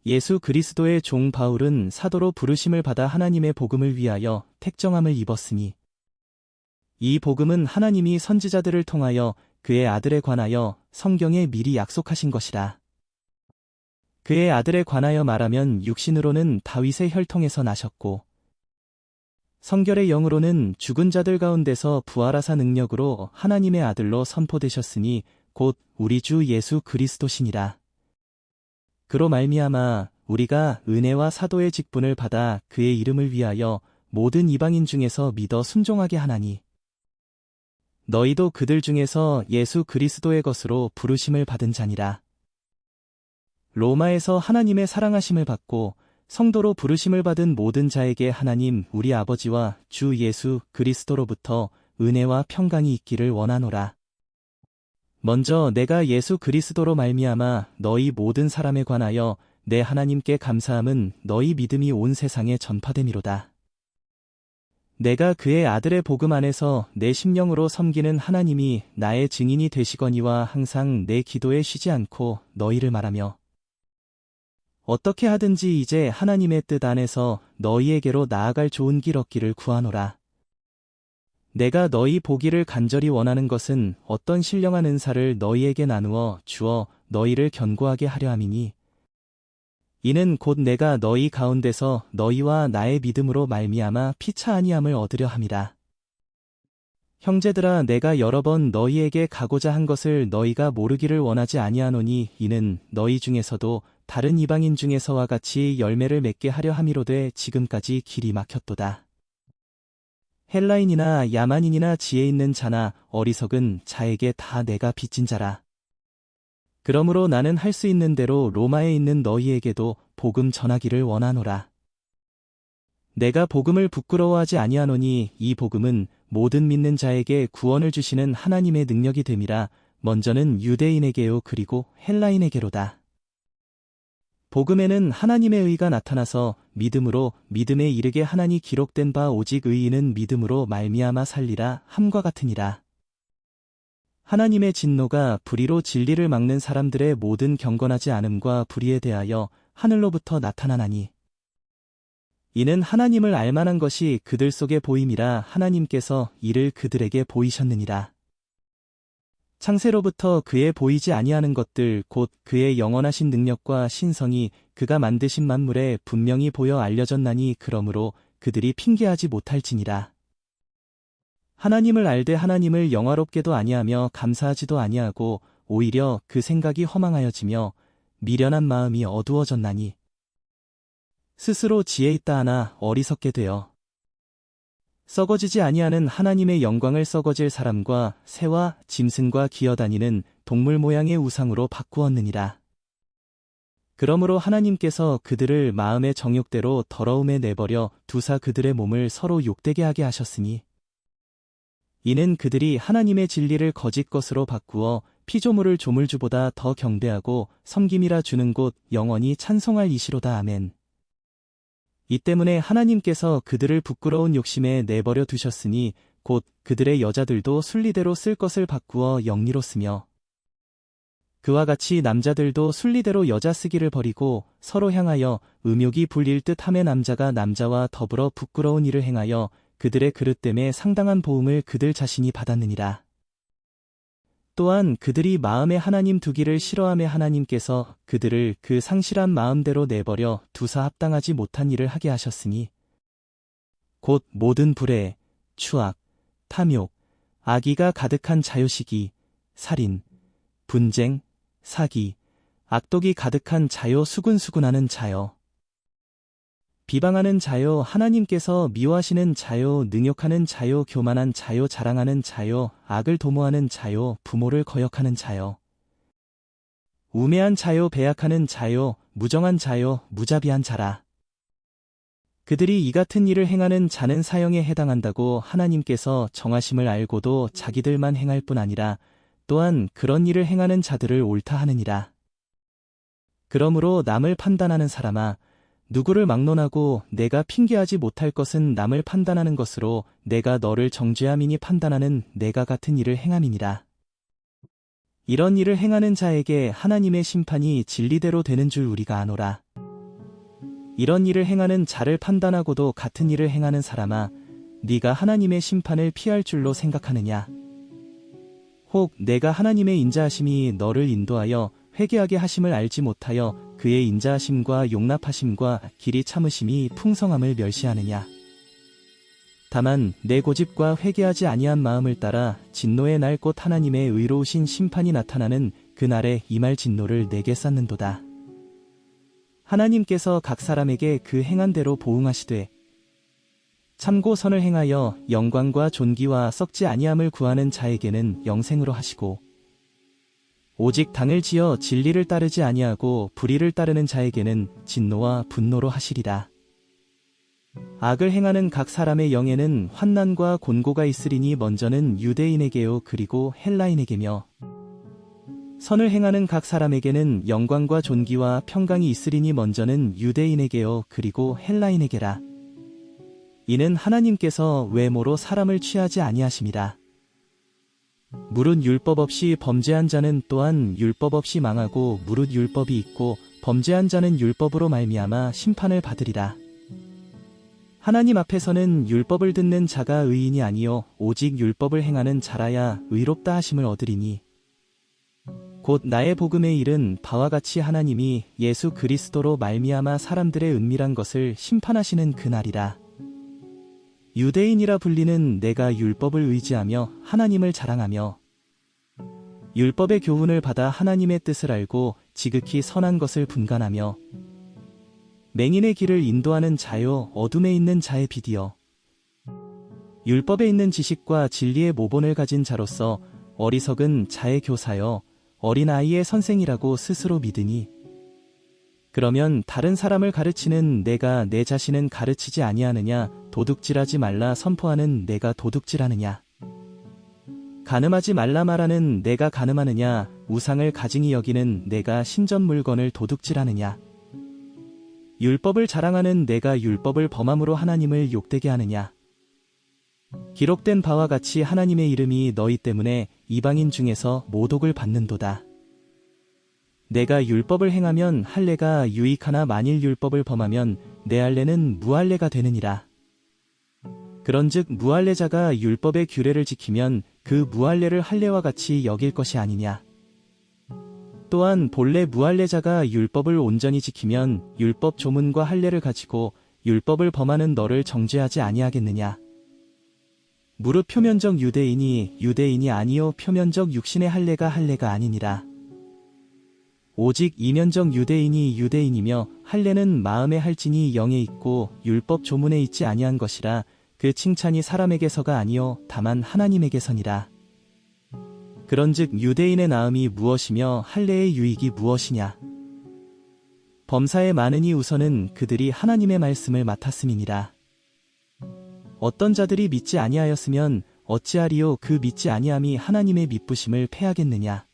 예수 그리스도의 종 바울은 사도로 부르심을 받아 하나님의 복음을 위하여 택정함을 입었으니 이 복음은 하나님이 선지자들을 통하여 그의 아들에 관하여 성경에 미리 약속하신 것이라. 그의 아들에 관하여 말하면 육신으로는 다윗의 혈통에서 나셨고 성결의 영으로는 죽은 자들 가운데서 부활하사 능력으로 하나님의 아들로 선포되셨으니 곧 우리 주 예수 그리스도시니라. 그로 말미암아 우리가 은혜와 사도의 직분을 받아 그의 이름을 위하여 모든 이방인 중에서 믿어 순종하게 하나니 너희도 그들 중에서 예수 그리스도의 것으로 부르심을 받은 자니라. 로마에서 하나님의 사랑하심을 받고 성도로 부르심을 받은 모든 자에게 하나님 우리 아버지와 주 예수 그리스도로부터 은혜와 평강이 있기를 원하노라. 먼저 내가 예수 그리스도로 말미암아 너희 모든 사람에 관하여 내 하나님께 감사함은 너희 믿음이 온 세상에 전파됨이로다. 내가 그의 아들의 복음 안에서 내 심령으로 섬기는 하나님이 나의 증인이 되시거니와 항상 내 기도에 쉬지 않고 너희를 말하며 어떻게 하든지 이제 하나님의 뜻 안에서 너희에게로 나아갈 좋은 길 얻기를 구하노라. 내가 너희 보기를 간절히 원하는 것은 어떤 신령한 은사를 너희에게 나누어 주어 너희를 견고하게 하려 함이니 이는 곧 내가 너희 가운데서 너희와 나의 믿음으로 말미암아 피차 아니함을 얻으려 함이라. 형제들아 내가 여러 번 너희에게 가고자 한 것을 너희가 모르기를 원하지 아니하노니 이는 너희 중에서도 다른 이방인 중에서와 같이 열매를 맺게 하려 함이로되 지금까지 길이 막혔도다. 헬라인이나 야만인이나 지혜 있는 자나 어리석은 자에게 다 내가 빚진 자라. 그러므로 나는 할 수 있는 대로 로마에 있는 너희에게도 복음 전하기를 원하노라. 내가 복음을 부끄러워하지 아니하노니 이 복음은 모든 믿는 자에게 구원을 주시는 하나님의 능력이 됨이라. 먼저는 유대인에게요 그리고 헬라인에게로다. 복음에는 하나님의 의가 나타나서 믿음으로 믿음에 이르게 하나니 기록된 바 오직 의인은 믿음으로 말미암아 살리라 함과 같으니라. 하나님의 진노가 불의로 진리를 막는 사람들의 모든 경건하지 않음과 불의에 대하여 하늘로부터 나타나나니 이는 하나님을 알만한 것이 그들 속에 보임이라. 하나님께서 이를 그들에게 보이셨느니라. 창세로부터 그의 보이지 아니하는 것들 곧 그의 영원하신 능력과 신성이 그가 만드신 만물에 분명히 보여 알려졌나니 그러므로 그들이 핑계하지 못할지니라. 하나님을 알되 하나님을 영화롭게도 아니하며 감사하지도 아니하고 오히려 그 생각이 허망하여지며 미련한 마음이 어두워졌나니 스스로 지혜 있다 하나 어리석게 되어 썩어지지 아니하는 하나님의 영광을 썩어질 사람과 새와 짐승과 기어다니는 동물 모양의 우상으로 바꾸었느니라. 그러므로 하나님께서 그들을 마음의 정욕대로 더러움에 내버려 두사 그들의 몸을 서로 욕되게 하게 하셨으니 이는 그들이 하나님의 진리를 거짓 것으로 바꾸어 피조물을 조물주보다 더 경배하고 섬김이라 주는 곳 영원히 찬송할 이시로다. 아멘. 이 때문에 하나님께서 그들을 부끄러운 욕심에 내버려 두셨으니 곧 그들의 여자들도 순리대로 쓸 것을 바꾸어 영리로 쓰며 그와 같이 남자들도 순리대로 여자 쓰기를 버리고 서로 향하여 음욕이 불릴 듯 하며 남자가 남자와 더불어 부끄러운 일을 행하여 그들의 그릇됨에 상당한 보응을 그들 자신이 받았느니라. 또한 그들이 마음에 하나님 두기를 싫어하며 하나님께서 그들을 그 상실한 마음대로 내버려 두사 합당하지 못한 일을 하게 하셨으니 곧 모든 불의, 추악, 탐욕, 악의가 가득한 자요시기, 살인, 분쟁, 사기, 악독이 가득한 자요 수군수군하는 자요. 비방하는 자요 하나님께서 미워하시는 자요 능욕하는 자요 교만한 자요 자랑하는 자요 악을 도모하는 자요 부모를 거역하는 자요 우매한 자요 배약하는 자요 무정한 자요 무자비한 자라. 그들이 이 같은 일을 행하는 자는 사형에 해당한다고 하나님께서 정하심을 알고도 자기들만 행할 뿐 아니라 또한 그런 일을 행하는 자들을 옳다 하느니라. 그러므로 남을 판단하는 사람아 누구를 막론하고 내가 핑계하지 못할 것은 남을 판단하는 것으로 내가 너를 정죄함이니 판단하는 내가 같은 일을 행함이니라. 이런 일을 행하는 자에게 하나님의 심판이 진리대로 되는 줄 우리가 아노라. 이런 일을 행하는 자를 판단하고도 같은 일을 행하는 사람아, 네가 하나님의 심판을 피할 줄로 생각하느냐? 혹 내가 하나님의 인자하심이 너를 인도하여 회개하게 하심을 알지 못하여 그의 인자하심과 용납하심과 길이 참으심이 풍성함을 멸시하느냐? 다만 내 고집과 회개하지 아니한 마음을 따라 진노의 날 곧 하나님의 의로우신 심판이 나타나는 그날에 임할 진노를 내게 쌓는도다. 하나님께서 각 사람에게 그 행한 대로 보응하시되 참고 선을 행하여 영광과 존귀와 썩지 아니함을 구하는 자에게는 영생으로 하시고 오직 당을 지어 진리를 따르지 아니하고 불의를 따르는 자에게는 진노와 분노로 하시리라. 악을 행하는 각 사람의 영에는 환난과 곤고가 있으리니 먼저는 유대인에게요 그리고 헬라인에게며 선을 행하는 각 사람에게는 영광과 존귀와 평강이 있으리니 먼저는 유대인에게요 그리고 헬라인에게라. 이는 하나님께서 외모로 사람을 취하지 아니하심이라. 무릇 율법 없이 범죄한 자는 또한 율법 없이 망하고 무릇 율법이 있고 범죄한 자는 율법으로 말미암아 심판을 받으리라. 하나님 앞에서는 율법을 듣는 자가 의인이 아니요 오직 율법을 행하는 자라야 의롭다 하심을 얻으리니 곧 나의 복음의 일은 바와 같이 하나님이 예수 그리스도로 말미암아 사람들의 은밀한 것을 심판하시는 그날이라. 유대인이라 불리는 내가 율법을 의지하며 하나님을 자랑하며 율법의 교훈을 받아 하나님의 뜻을 알고 지극히 선한 것을 분간하며 맹인의 길을 인도하는 자요 어둠에 있는 자의 빛이여 율법에 있는 지식과 진리의 모본을 가진 자로서 어리석은 자의 교사여 어린아이의 선생이라고 스스로 믿으니 그러면 다른 사람을 가르치는 내가 내 자신은 가르치지 아니하느냐? 도둑질하지 말라 선포하는 내가 도둑질하느냐? 간음하지 말라 말하는 내가 간음하느냐? 우상을 가증히 여기는 내가 신전 물건을 도둑질하느냐? 율법을 자랑하는 내가 율법을 범함으로 하나님을 욕되게 하느냐? 기록된 바와 같이 하나님의 이름이 너희 때문에 이방인 중에서 모독을 받는도다. 내가 율법을 행하면 할례가 유익하나 만일 율법을 범하면 내 할례는 무할례가 되느니라. 그런즉 무할례자가 율법의 규례를 지키면 그 무할례를 할례와 같이 여길 것이 아니냐. 또한 본래 무할례자가 율법을 온전히 지키면 율법 조문과 할례를 가지고 율법을 범하는 너를 정죄하지 아니하겠느냐. 무릇 표면적 유대인이 아니요 표면적 육신의 할례가 아니니라. 오직 이면적 유대인이 유대인이며 할례는 마음에 할지니 영에 있고 율법 조문에 있지 아니한 것이라. 그 칭찬이 사람에게서가 아니요 다만 하나님에게서니라. 그런즉 유대인의 나음이 무엇이며 할례의 유익이 무엇이냐. 범사에 많으니 우선은 그들이 하나님의 말씀을 맡았음이니라. 어떤 자들이 믿지 아니하였으면 어찌하리요 그 믿지 아니함이 하나님의 미쁘심을 패하겠느냐.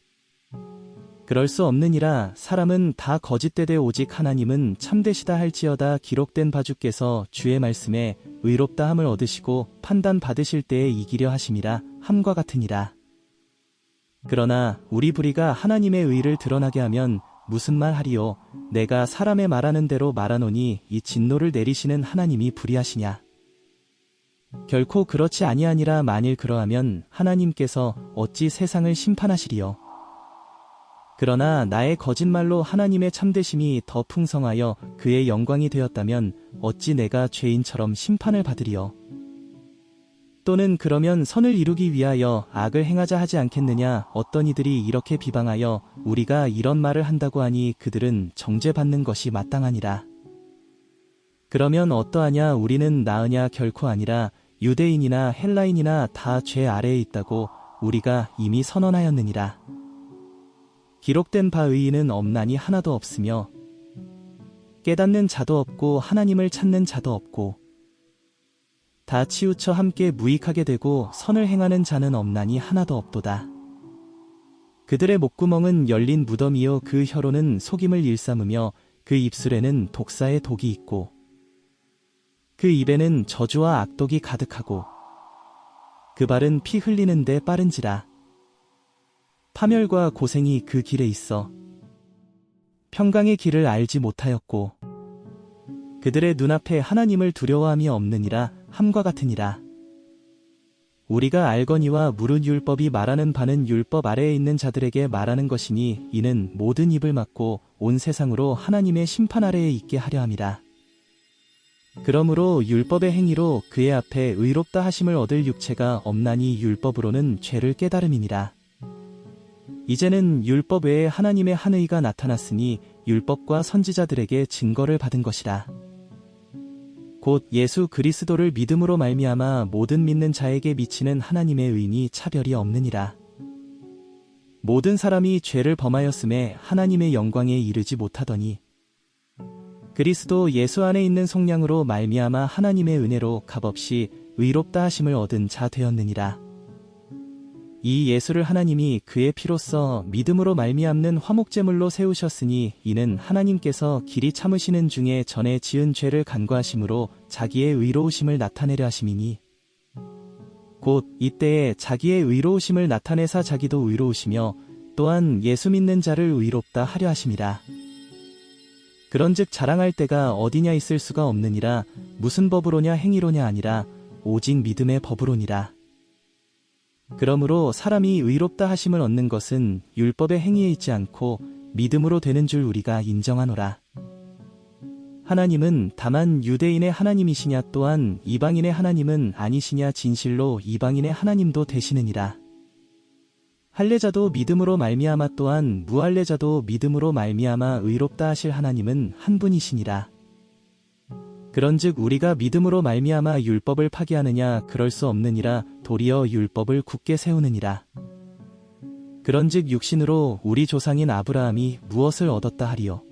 그럴 수 없느니라. 사람은 다 거짓되되 오직 하나님은 참되시다 할지어다. 기록된 바 주께서 주의 말씀에 의롭다 함을 얻으시고 판단 받으실 때에 이기려 하심이라 함과 같으니라. 그러나 우리 불의가 하나님의 의를 드러나게 하면 무슨 말 하리요. 내가 사람의 말하는 대로 말하노니 이 진노를 내리시는 하나님이 불의하시냐. 결코 그렇지 아니하니라. 만일 그러하면 하나님께서 어찌 세상을 심판하시리요. 그러나 나의 거짓말로 하나님의 참되심이 더 풍성하여 그의 영광이 되었다면 어찌 내가 죄인처럼 심판을 받으리요. 또는 그러면 선을 이루기 위하여 악을 행하자 하지 않겠느냐. 어떤 이들이 이렇게 비방하여 우리가 이런 말을 한다고 하니 그들은 정죄받는 것이 마땅하니라. 그러면 어떠하냐. 우리는 나으냐. 결코 아니라 유대인이나 헬라인이나 다 죄 아래에 있다고 우리가 이미 선언하였느니라. 기록된 바 의인은 없나니 하나도 없으며 깨닫는 자도 없고 하나님을 찾는 자도 없고 다 치우쳐 함께 무익하게 되고 선을 행하는 자는 없나니 하나도 없도다. 그들의 목구멍은 열린 무덤이요 그 혀로는 속임을 일삼으며 그 입술에는 독사의 독이 있고 그 입에는 저주와 악독이 가득하고 그 발은 피 흘리는데 빠른지라. 파멸과 고생이 그 길에 있어 평강의 길을 알지 못하였고 그들의 눈앞에 하나님을 두려워함이 없느니라 함과 같으니라. 우리가 알거니와 무릇 율법이 말하는 바는 율법 아래에 있는 자들에게 말하는 것이니 이는 모든 입을 막고 온 세상으로 하나님의 심판 아래에 있게 하려 함이라. 그러므로 율법의 행위로 그의 앞에 의롭다 하심을 얻을 육체가 없나니 율법으로는 죄를 깨달음이니라. 이제는 율법 외에 하나님의 한 의가 나타났으니 율법과 선지자들에게 증거를 받은 것이라. 곧 예수 그리스도를 믿음으로 말미암아 모든 믿는 자에게 미치는 하나님의 의인이 차별이 없느니라. 모든 사람이 죄를 범하였음에 하나님의 영광에 이르지 못하더니 그리스도 예수 안에 있는 속량으로 말미암아 하나님의 은혜로 값없이 의롭다 하심을 얻은 자 되었느니라. 이 예수를 하나님이 그의 피로써 믿음으로 말미암는 화목제물로 세우셨으니 이는 하나님께서 길이 참으시는 중에 전에 지은 죄를 간과하심으로 자기의 의로우심을 나타내려 하심이니 곧 이때에 자기의 의로우심을 나타내사 자기도 의로우시며 또한 예수 믿는 자를 의롭다 하려 하심이라. 그런즉 자랑할 때가 어디냐 있을 수가 없느니라. 무슨 법으로냐 행위로냐 아니라 오직 믿음의 법으로니라. 그러므로 사람이 의롭다 하심을 얻는 것은 율법의 행위에 있지 않고 믿음으로 되는 줄 우리가 인정하노라. 하나님은 다만 유대인의 하나님이시냐 또한 이방인의 하나님은 아니시냐 진실로 이방인의 하나님도 되시느니라. 할례자도 믿음으로 말미암아 또한 무할례자도 믿음으로 말미암아 의롭다 하실 하나님은 한 분이시니라. 그런즉 우리가 믿음으로 말미암아 율법을 파기하느냐 그럴 수 없느니라. 도리어 율법을 굳게 세우느니라. 그런즉 육신으로 우리 조상인 아브라함이 무엇을 얻었다 하리요.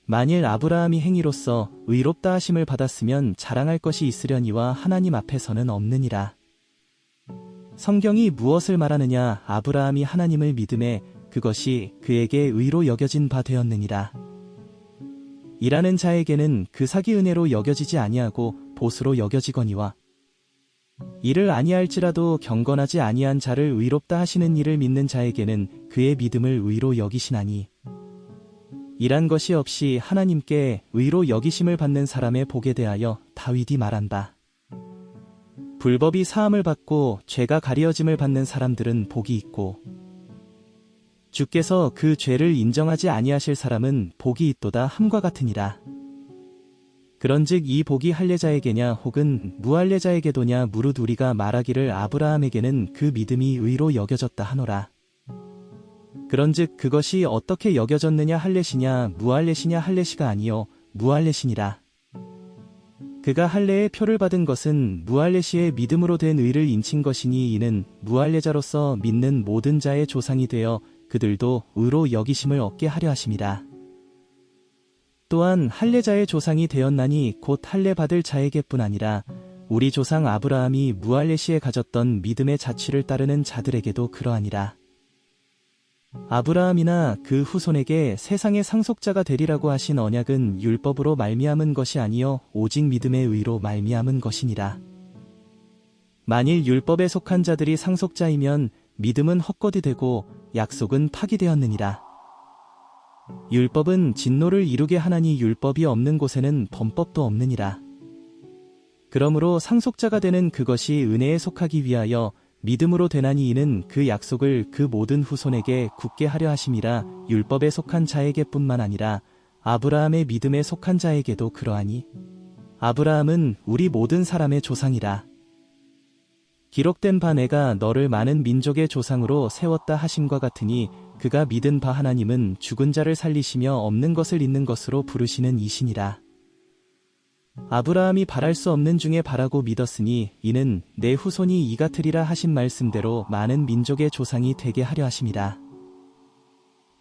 만일 아브라함이 행위로서 의롭다 하심을 받았으면 자랑할 것이 있으려니와 하나님 앞에서는 없느니라. 성경이 무엇을 말하느냐. 아브라함이 하나님을 믿음에 그것이 그에게 의로 여겨진 바 되었느니라. 일하는 자에게는 그 사기 은혜로 여겨지지 아니하고 보수로 여겨지거니와 이를 아니할지라도 경건하지 아니한 자를 의롭다 하시는 이를 믿는 자에게는 그의 믿음을 의로 여기시나니 일한 것이 없이 하나님께 의로 여기심을 받는 사람의 복에 대하여 다윗이 말한 바 불법이 사함을 받고 죄가 가리어짐을 받는 사람들은 복이 있고 주께서 그 죄를 인정하지 아니하실 사람은 복이 있도다 함과 같으니라. 그런즉 이 복이 할례자에게냐 혹은 무할례자에게도냐 무릇 우리가 말하기를 아브라함에게는 그 믿음이 의로 여겨졌다 하노라. 그런즉 그것이 어떻게 여겨졌느냐 할례시냐 무할례시냐 할례시가 아니요 무할례시니라. 그가 할례의 표를 받은 것은 무할례시의 믿음으로 된 의를 인친 것이니 이는 무할례자로서 믿는 모든 자의 조상이 되어 그들도 의로 여기심을 얻게 하려 하심이라. 또한 할례자의 조상이 되었나니 곧 할례 받을 자에게뿐 아니라 우리 조상 아브라함이 무할례 시에 가졌던 믿음의 자취를 따르는 자들에게도 그러하니라. 아브라함이나 그 후손에게 세상의 상속자가 되리라고 하신 언약은 율법으로 말미암은 것이 아니요 오직 믿음의 의로 말미암은 것이니라. 만일 율법에 속한 자들이 상속자이면 믿음은 헛것이 되고 약속은 파기되었느니라. 율법은 진노를 이루게 하나니 율법이 없는 곳에는 범법도 없느니라. 그러므로 상속자가 되는 그것이 은혜에 속하기 위하여 믿음으로 되나니 이는 그 약속을 그 모든 후손에게 굳게 하려 하심이라. 율법에 속한 자에게뿐만 아니라 아브라함의 믿음에 속한 자에게도 그러하니 아브라함은 우리 모든 사람의 조상이라. 기록된 바 내가 너를 많은 민족의 조상으로 세웠다 하심과 같으니 그가 믿은 바 하나님은 죽은 자를 살리시며 없는 것을 있는 것으로 부르시는 이시니라. 아브라함이 바랄 수 없는 중에 바라고 믿었으니 이는 내 후손이 이 같으리라 하신 말씀대로 많은 민족의 조상이 되게 하려 하심이라.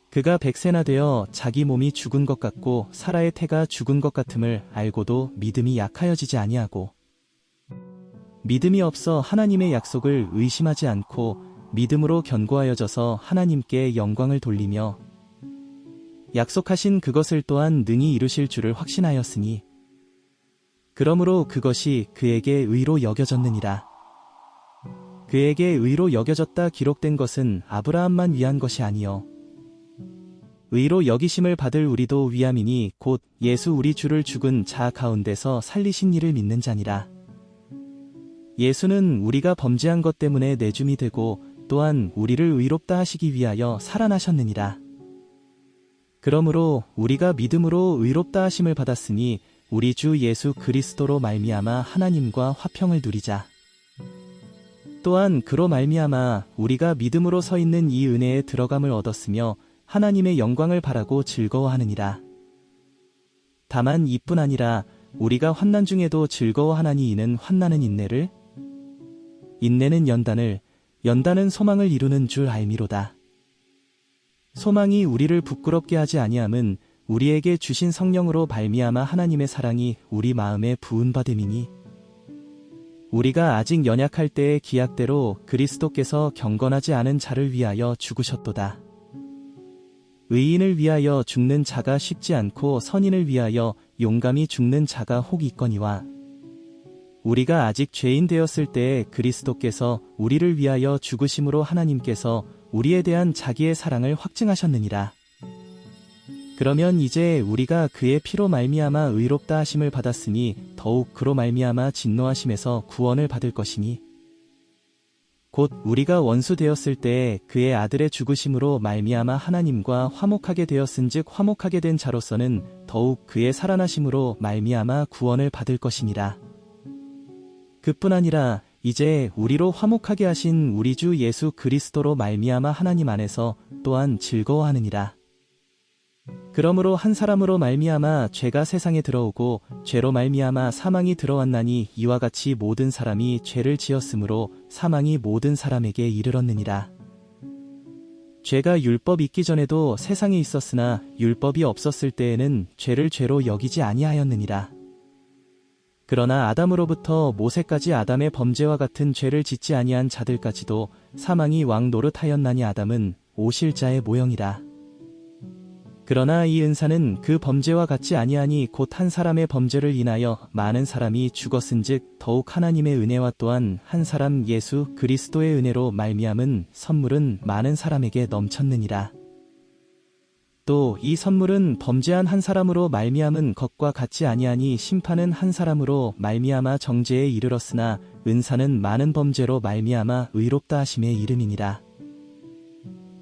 그가 100세나 되어 자기 몸이 죽은 것 같고 사라의 태가 죽은 것 같음을 알고도 믿음이 약하여지지 아니하고 믿음이 없어 하나님의 약속을 의심하지 않고 믿음으로 견고하여져서 하나님께 영광을 돌리며 약속하신 그것을 또한 능히 이루실 줄을 확신하였으니 그러므로 그것이 그에게 의로 여겨졌느니라. 그에게 의로 여겨졌다 기록된 것은 아브라함만 위한 것이 아니요 의로 여기심을 받을 우리도 위함이니 곧 예수 우리 주를 죽은 자 가운데서 살리신 이를 믿는 자니라. 예수는 우리가 범죄한 것 때문에 내줌이 되고 또한 우리를 의롭다 하시기 위하여 살아나셨느니라. 그러므로 우리가 믿음으로 의롭다 하심을 받았으니 우리 주 예수 그리스도로 말미암아 하나님과 화평을 누리자. 또한 그로 말미암아 우리가 믿음으로 서 있는 이 은혜에 들어감을 얻었으며 하나님의 영광을 바라고 즐거워하느니라. 다만 이뿐 아니라 우리가 환난 중에도 즐거워하나니 이는 환난은 인내를, 인내는 연단을, 연단은 소망을 이루는 줄 알미로다. 소망이 우리를 부끄럽게 하지 아니함은 우리에게 주신 성령으로 발미암아 하나님의 사랑이 우리 마음에 부은바됨이니 우리가 아직 연약할 때의 기약대로 그리스도께서 경건하지 않은 자를 위하여 죽으셨도다. 의인을 위하여 죽는 자가 쉽지 않고 선인을 위하여 용감히 죽는 자가 혹 있거니와 우리가 아직 죄인 되었을 때에 그리스도께서 우리를 위하여 죽으심으로 하나님께서 우리에 대한 자기의 사랑을 확증하셨느니라. 그러면 이제 우리가 그의 피로 말미암아 의롭다 하심을 받았으니 더욱 그로 말미암아 진노하심에서 구원을 받을 것이니 곧 우리가 원수 되었을 때에 그의 아들의 죽으심으로 말미암아 하나님과 화목하게 되었은즉 화목하게 된 자로서는 더욱 그의 살아나심으로 말미암아 구원을 받을 것이니라. 그뿐 아니라 이제 우리로 화목하게 하신 우리 주 예수 그리스도로 말미암아 하나님 안에서 또한 즐거워하느니라. 그러므로 한 사람으로 말미암아 죄가 세상에 들어오고 죄로 말미암아 사망이 들어왔나니 이와 같이 모든 사람이 죄를 지었으므로 사망이 모든 사람에게 이르렀느니라. 죄가 율법 있기 전에도 세상에 있었으나 율법이 없었을 때에는 죄를 죄로 여기지 아니하였느니라. 그러나 아담으로부터 모세까지 아담의 범죄와 같은 죄를 짓지 아니한 자들까지도 사망이 왕 노릇하였나니 아담은 오실 자의 모형이라. 그러나 이 은사는 그 범죄와 같지 아니하니 곧 한 사람의 범죄를 인하여 많은 사람이 죽었은즉 더욱 하나님의 은혜와 또한 한 사람 예수 그리스도의 은혜로 말미암은 선물은 많은 사람에게 넘쳤느니라. 또 이 선물은 범죄한 한 사람으로 말미암은 것과 같지 아니하니 심판은 한 사람으로 말미암아 정죄에 이르렀으나 은사는 많은 범죄로 말미암아 의롭다 하심에 이름이니라.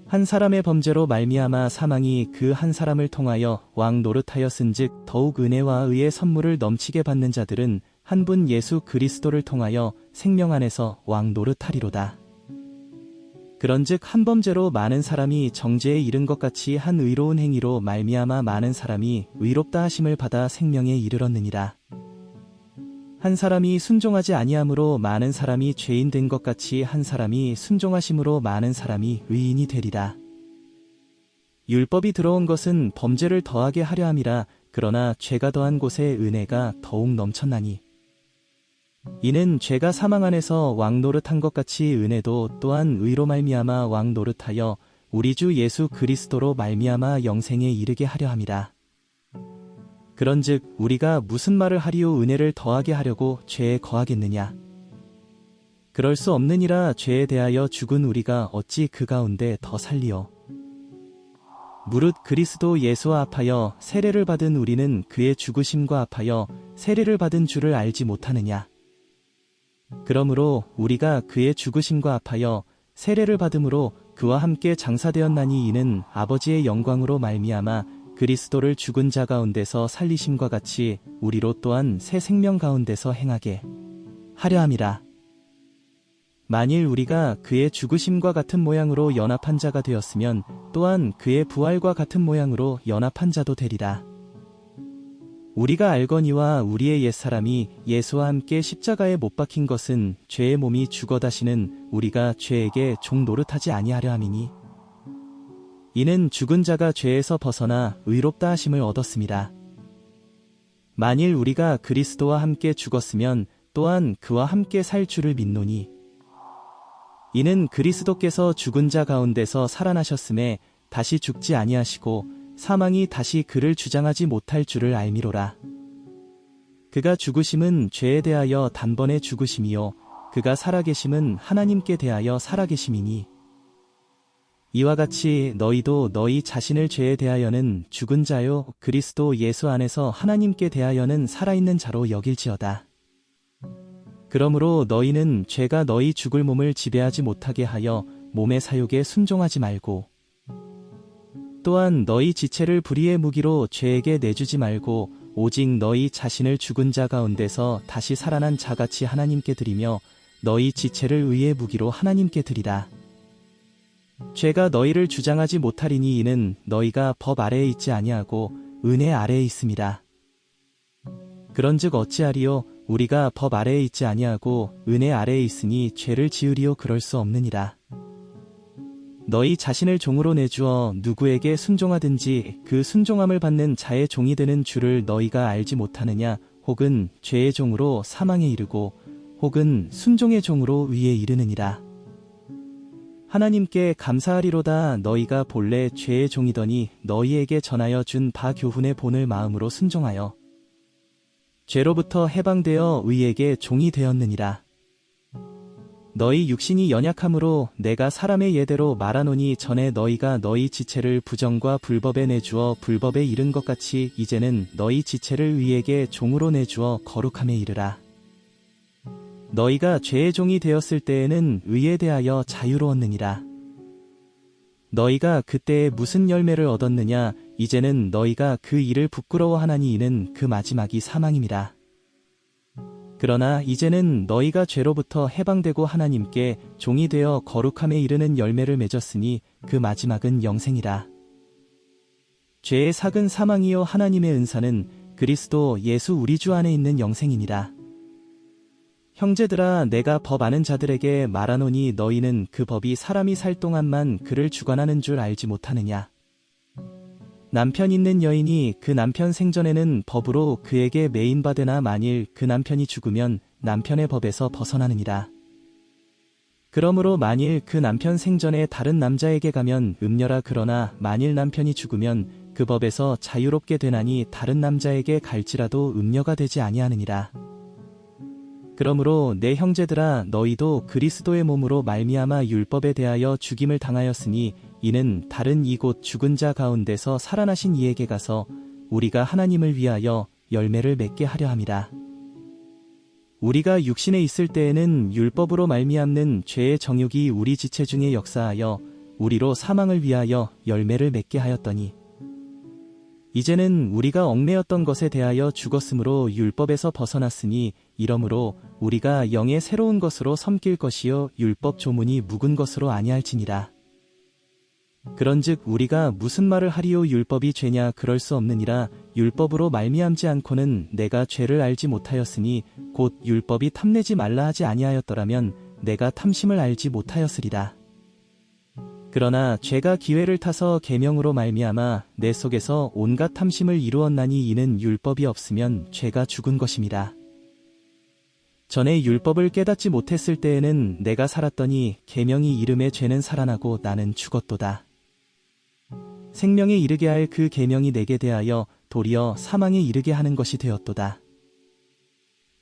한 사람의 범죄로 말미암아 사망이 그 한 사람을 통하여 왕 노릇하였은즉 더욱 은혜와 의의 선물을 넘치게 받는 자들은 한 분 예수 그리스도를 통하여 생명 안에서 왕 노릇하리로다. 그런즉 한 범죄로 많은 사람이 정죄에 이른 것 같이 한 의로운 행위로 말미암아 많은 사람이 의롭다 하심을 받아 생명에 이르렀느니라. 한 사람이 순종하지 아니함으로 많은 사람이 죄인 된 것 같이 한 사람이 순종하심으로 많은 사람이 의인이 되리라. 율법이 들어온 것은 범죄를 더하게 하려 함이라. 그러나 죄가 더한 곳에 은혜가 더욱 넘쳤나니 이는 죄가 사망 안에서 왕 노릇한 것 같이 은혜도 또한 의로 말미암아 왕 노릇하여 우리 주 예수 그리스도로 말미암아 영생에 이르게 하려 함이라. 그런즉 우리가 무슨 말을 하리요 은혜를 더하게 하려고 죄에 거하겠느냐. 그럴 수 없느니라. 죄에 대하여 죽은 우리가 어찌 그 가운데 더 살리요. 무릇 그리스도 예수와 합하여 세례를 받은 우리는 그의 죽으심과 합하여 세례를 받은 줄을 알지 못하느냐. 그러므로 우리가 그의 죽으심과 합하여 세례를 받음으로 그와 함께 장사되었나니 이는 아버지의 영광으로 말미암아 그리스도를 죽은 자 가운데서 살리심과 같이 우리로 또한 새 생명 가운데서 행하게 하려 함이라. 만일 우리가 그의 죽으심과 같은 모양으로 연합한 자가 되었으면 또한 그의 부활과 같은 모양으로 연합한 자도 되리라. 우리가 알거니와 우리의 옛사람이 예수와 함께 십자가에 못 박힌 것은 죄의 몸이 죽어 다시는 우리가 죄에게 종 노릇하지 아니하려 함이니 이는 죽은 자가 죄에서 벗어나 의롭다 하심을 얻었습니다. 만일 우리가 그리스도와 함께 죽었으면 또한 그와 함께 살 줄을 믿노니 이는 그리스도께서 죽은 자 가운데서 살아나셨음에 다시 죽지 아니하시고 사망이 다시 그를 주장하지 못할 줄을 알미로라. 그가 죽으심은 죄에 대하여 단번에 죽으심이요 그가 살아계심은 하나님께 대하여 살아계심이니 이와 같이 너희도 너희 자신을 죄에 대하여는 죽은 자요 그리스도 예수 안에서 하나님께 대하여는 살아있는 자로 여길지어다. 그러므로 너희는 죄가 너희 죽을 몸을 지배하지 못하게 하여 몸의 사욕에 순종하지 말고 또한 너희 지체를 불의의 무기로 죄에게 내주지 말고 오직 너희 자신을 죽은 자 가운데서 다시 살아난 자같이 하나님께 드리며 너희 지체를 의의 무기로 하나님께 드리라. 죄가 너희를 주장하지 못하리니 이는 너희가 법 아래에 있지 아니하고 은혜 아래에 있음이라. 그런즉 어찌하리요? 우리가 법 아래에 있지 아니하고 은혜 아래에 있으니 죄를 지으리요? 그럴 수 없느니라. 너희 자신을 종으로 내주어 누구에게 순종하든지 그 순종함을 받는 자의 종이 되는 줄을 너희가 알지 못하느냐? 혹은 죄의 종으로 사망에 이르고 혹은 순종의 종으로 의에 이르느니라. 하나님께 감사하리로다. 너희가 본래 죄의 종이더니 너희에게 전하여 준 바 교훈의 본을 마음으로 순종하여 죄로부터 해방되어 의에게 종이 되었느니라. 너희 육신이 연약함으로 내가 사람의 예대로 말하노니 전에 너희가 너희 지체를 부정과 불법에 내주어 불법에 이른 것 같이 이제는 너희 지체를 의에게 종으로 내주어 거룩함에 이르라. 너희가 죄의 종이 되었을 때에는 의에 대하여 자유로웠느니라. 너희가 그때에 무슨 열매를 얻었느냐? 이제는 너희가 그 일을 부끄러워하나니 이는 그 마지막이 사망임이라. 그러나 이제는 너희가 죄로부터 해방되고 하나님께 종이 되어 거룩함에 이르는 열매를 맺었으니 그 마지막은 영생이라. 죄의 삭은 사망이요 하나님의 은사는 그리스도 예수 우리 주 안에 있는 영생이니라. 형제들아, 내가 법 아는 자들에게 말하노니 너희는 그 법이 사람이 살 동안만 그를 주관하는 줄 알지 못하느냐? 남편 있는 여인이 그 남편 생전에는 법으로 그에게 매인받으나 만일 그 남편이 죽으면 남편의 법에서 벗어나느니라. 그러므로 만일 그 남편 생전에 다른 남자에게 가면 음녀라. 그러나 만일 남편이 죽으면 그 법에서 자유롭게 되나니 다른 남자에게 갈지라도 음녀가 되지 아니하느니라. 그러므로 내 형제들아, 너희도 그리스도의 몸으로 말미암아 율법에 대하여 죽임을 당하였으니 이는 다른 이곳 죽은 자 가운데서 살아나신 이에게 가서 우리가 하나님을 위하여 열매를 맺게 하려 함이라. 우리가 육신에 있을 때에는 율법으로 말미암는 죄의 정욕이 우리 지체 중에 역사하여 우리로 사망을 위하여 열매를 맺게 하였더니 이제는 우리가 얽매였던 것에 대하여 죽었으므로 율법에서 벗어났으니 이러므로 우리가 영의 새로운 것으로 섬길 것이요 율법 조문이 묵은 것으로 아니할지니라. 그런즉 우리가 무슨 말을 하리요? 율법이 죄냐? 그럴 수 없느니라. 율법으로 말미암지 않고는 내가 죄를 알지 못하였으니 곧 율법이 탐내지 말라 하지 아니하였더라면 내가 탐심을 알지 못하였으리라. 그러나 죄가 기회를 타서 계명으로 말미암아 내 속에서 온갖 탐심을 이루었나니 이는 율법이 없으면 죄가 죽은 것임이라. 전에 율법을 깨닫지 못했을 때에는 내가 살았더니 계명이 이름에 죄는 살아나고 나는 죽었도다. 생명에 이르게 할 그 계명이 내게 대하여 도리어 사망에 이르게 하는 것이 되었도다.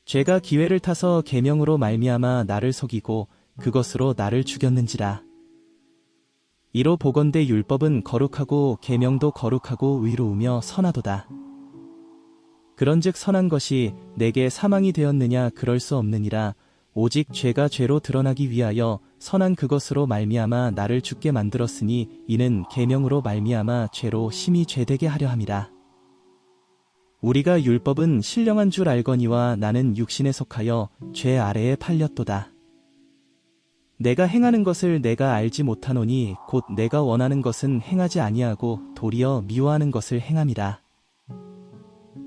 죄가 기회를 타서 계명으로 말미암아 나를 속이고 그것으로 나를 죽였는지라. 이로 보건대 율법은 거룩하고 계명도 거룩하고 의로우며 선하도다. 그런즉 선한 것이 내게 사망이 되었느냐? 그럴 수 없느니라. 오직 죄가 죄로 드러나기 위하여 선한 그것으로 말미암아 나를 죽게 만들었으니 이는 계명으로 말미암아 죄로 심히 죄되게 하려 함이라. 우리가 율법은 신령한 줄 알거니와 나는 육신에 속하여 죄 아래에 팔렸도다. 내가 행하는 것을 내가 알지 못하노니 곧 내가 원하는 것은 행하지 아니하고 도리어 미워하는 것을 행함이라.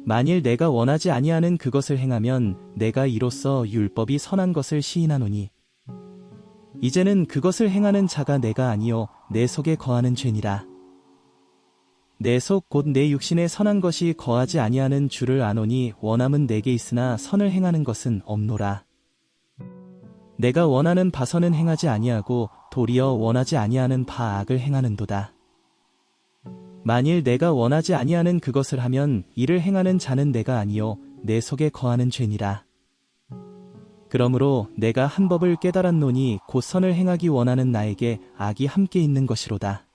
만일 내가 원하지 아니하는 그것을 행하면 내가 이로써 율법이 선한 것을 시인하노니 이제는 그것을 행하는 자가 내가 아니요 내 속에 거하는 죄니라. 내 속 곧 내 육신에 선한 것이 거하지 아니하는 줄을 아노니 원함은 내게 있으나 선을 행하는 것은 없노라. 내가 원하는 바 선은 행하지 아니하고 도리어 원하지 아니하는 바 악을 행하는도다. 만일 내가 원하지 아니하는 그것을 하면 이를 행하는 자는 내가 아니요 내 속에 거하는 죄니라. 그러므로 내가 한 법을 깨달았노니 곧 선을 행하기 원하는 나에게 악이 함께 있는 것이로다.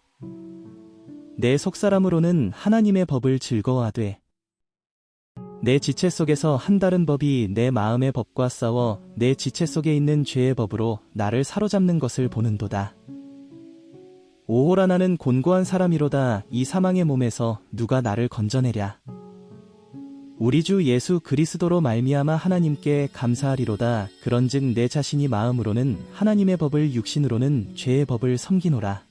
내 속사람으로는 하나님의 법을 즐거워하되 내 지체 속에서 한 다른 법이 내 마음의 법과 싸워 내 지체 속에 있는 죄의 법으로 나를 사로잡는 것을 보는도다. 오호라 나는 곤고한 사람이로다. 이 사망의 몸에서 누가 나를 건져내랴. 우리 주 예수 그리스도로 말미암아 하나님께 감사하리로다. 그런즉 내 자신이 마음으로는 하나님의 법을 육신으로는 죄의 법을 섬기노라.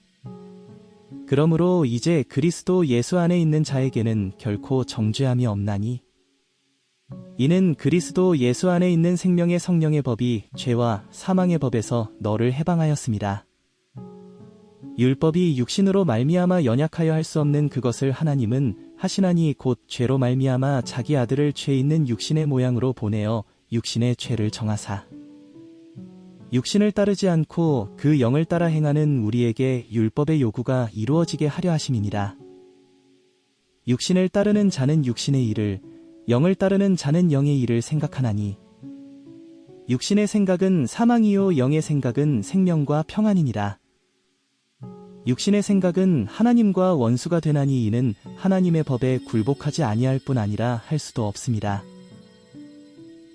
그러므로 이제 그리스도 예수 안에 있는 자에게는 결코 정죄함이 없나니 이는 그리스도 예수 안에 있는 생명의 성령의 법이 죄와 사망의 법에서 너를 해방하였습니다. 율법이 육신으로 말미암아 연약하여 할 수 없는 그것을 하나님은 하시나니 곧 죄로 말미암아 자기 아들을 죄 있는 육신의 모양으로 보내어 육신의 죄를 정하사 육신을 따르지 않고 그 영을 따라 행하는 우리에게 율법의 요구가 이루어지게 하려 하심이니라. 육신을 따르는 자는 육신의 일을, 영을 따르는 자는 영의 일을 생각하나니 육신의 생각은 사망이요 영의 생각은 생명과 평안이니라. 육신의 생각은 하나님과 원수가 되나니 이는 하나님의 법에 굴복하지 아니할 뿐 아니라 할 수도 없습니다.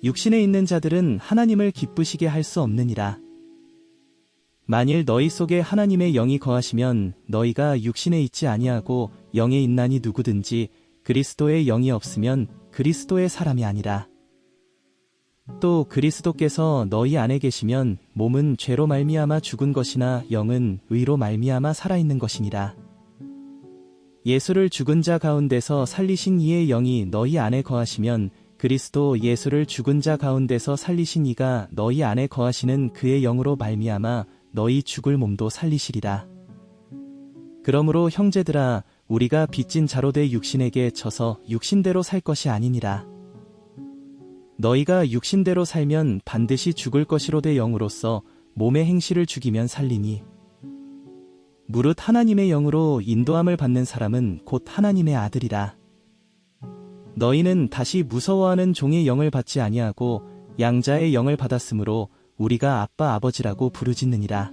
육신에 있는 자들은 하나님을 기쁘시게 할 수 없느니라. 만일 너희 속에 하나님의 영이 거하시면 너희가 육신에 있지 아니하고 영에 있나니 누구든지 그리스도의 영이 없으면 그리스도의 사람이 아니라. 또 그리스도께서 너희 안에 계시면 몸은 죄로 말미암아 죽은 것이나 영은 의로 말미암아 살아있는 것이니라. 예수를 죽은 자 가운데서 살리신 이의 영이 너희 안에 거하시면 그리스도 예수를 죽은 자 가운데서 살리신 이가 너희 안에 거하시는 그의 영으로 말미암아 너희 죽을 몸도 살리시리라. 그러므로 형제들아 우리가 빚진 자로 돼 육신에게 져서 육신대로 살 것이 아니니라. 너희가 육신대로 살면 반드시 죽을 것이로되 영으로서 몸의 행실을 죽이면 살리니 무릇 하나님의 영으로 인도함을 받는 사람은 곧 하나님의 아들이라. 너희는 다시 무서워하는 종의 영을 받지 아니하고 양자의 영을 받았으므로 우리가 아빠 아버지라고 부르짖느니라.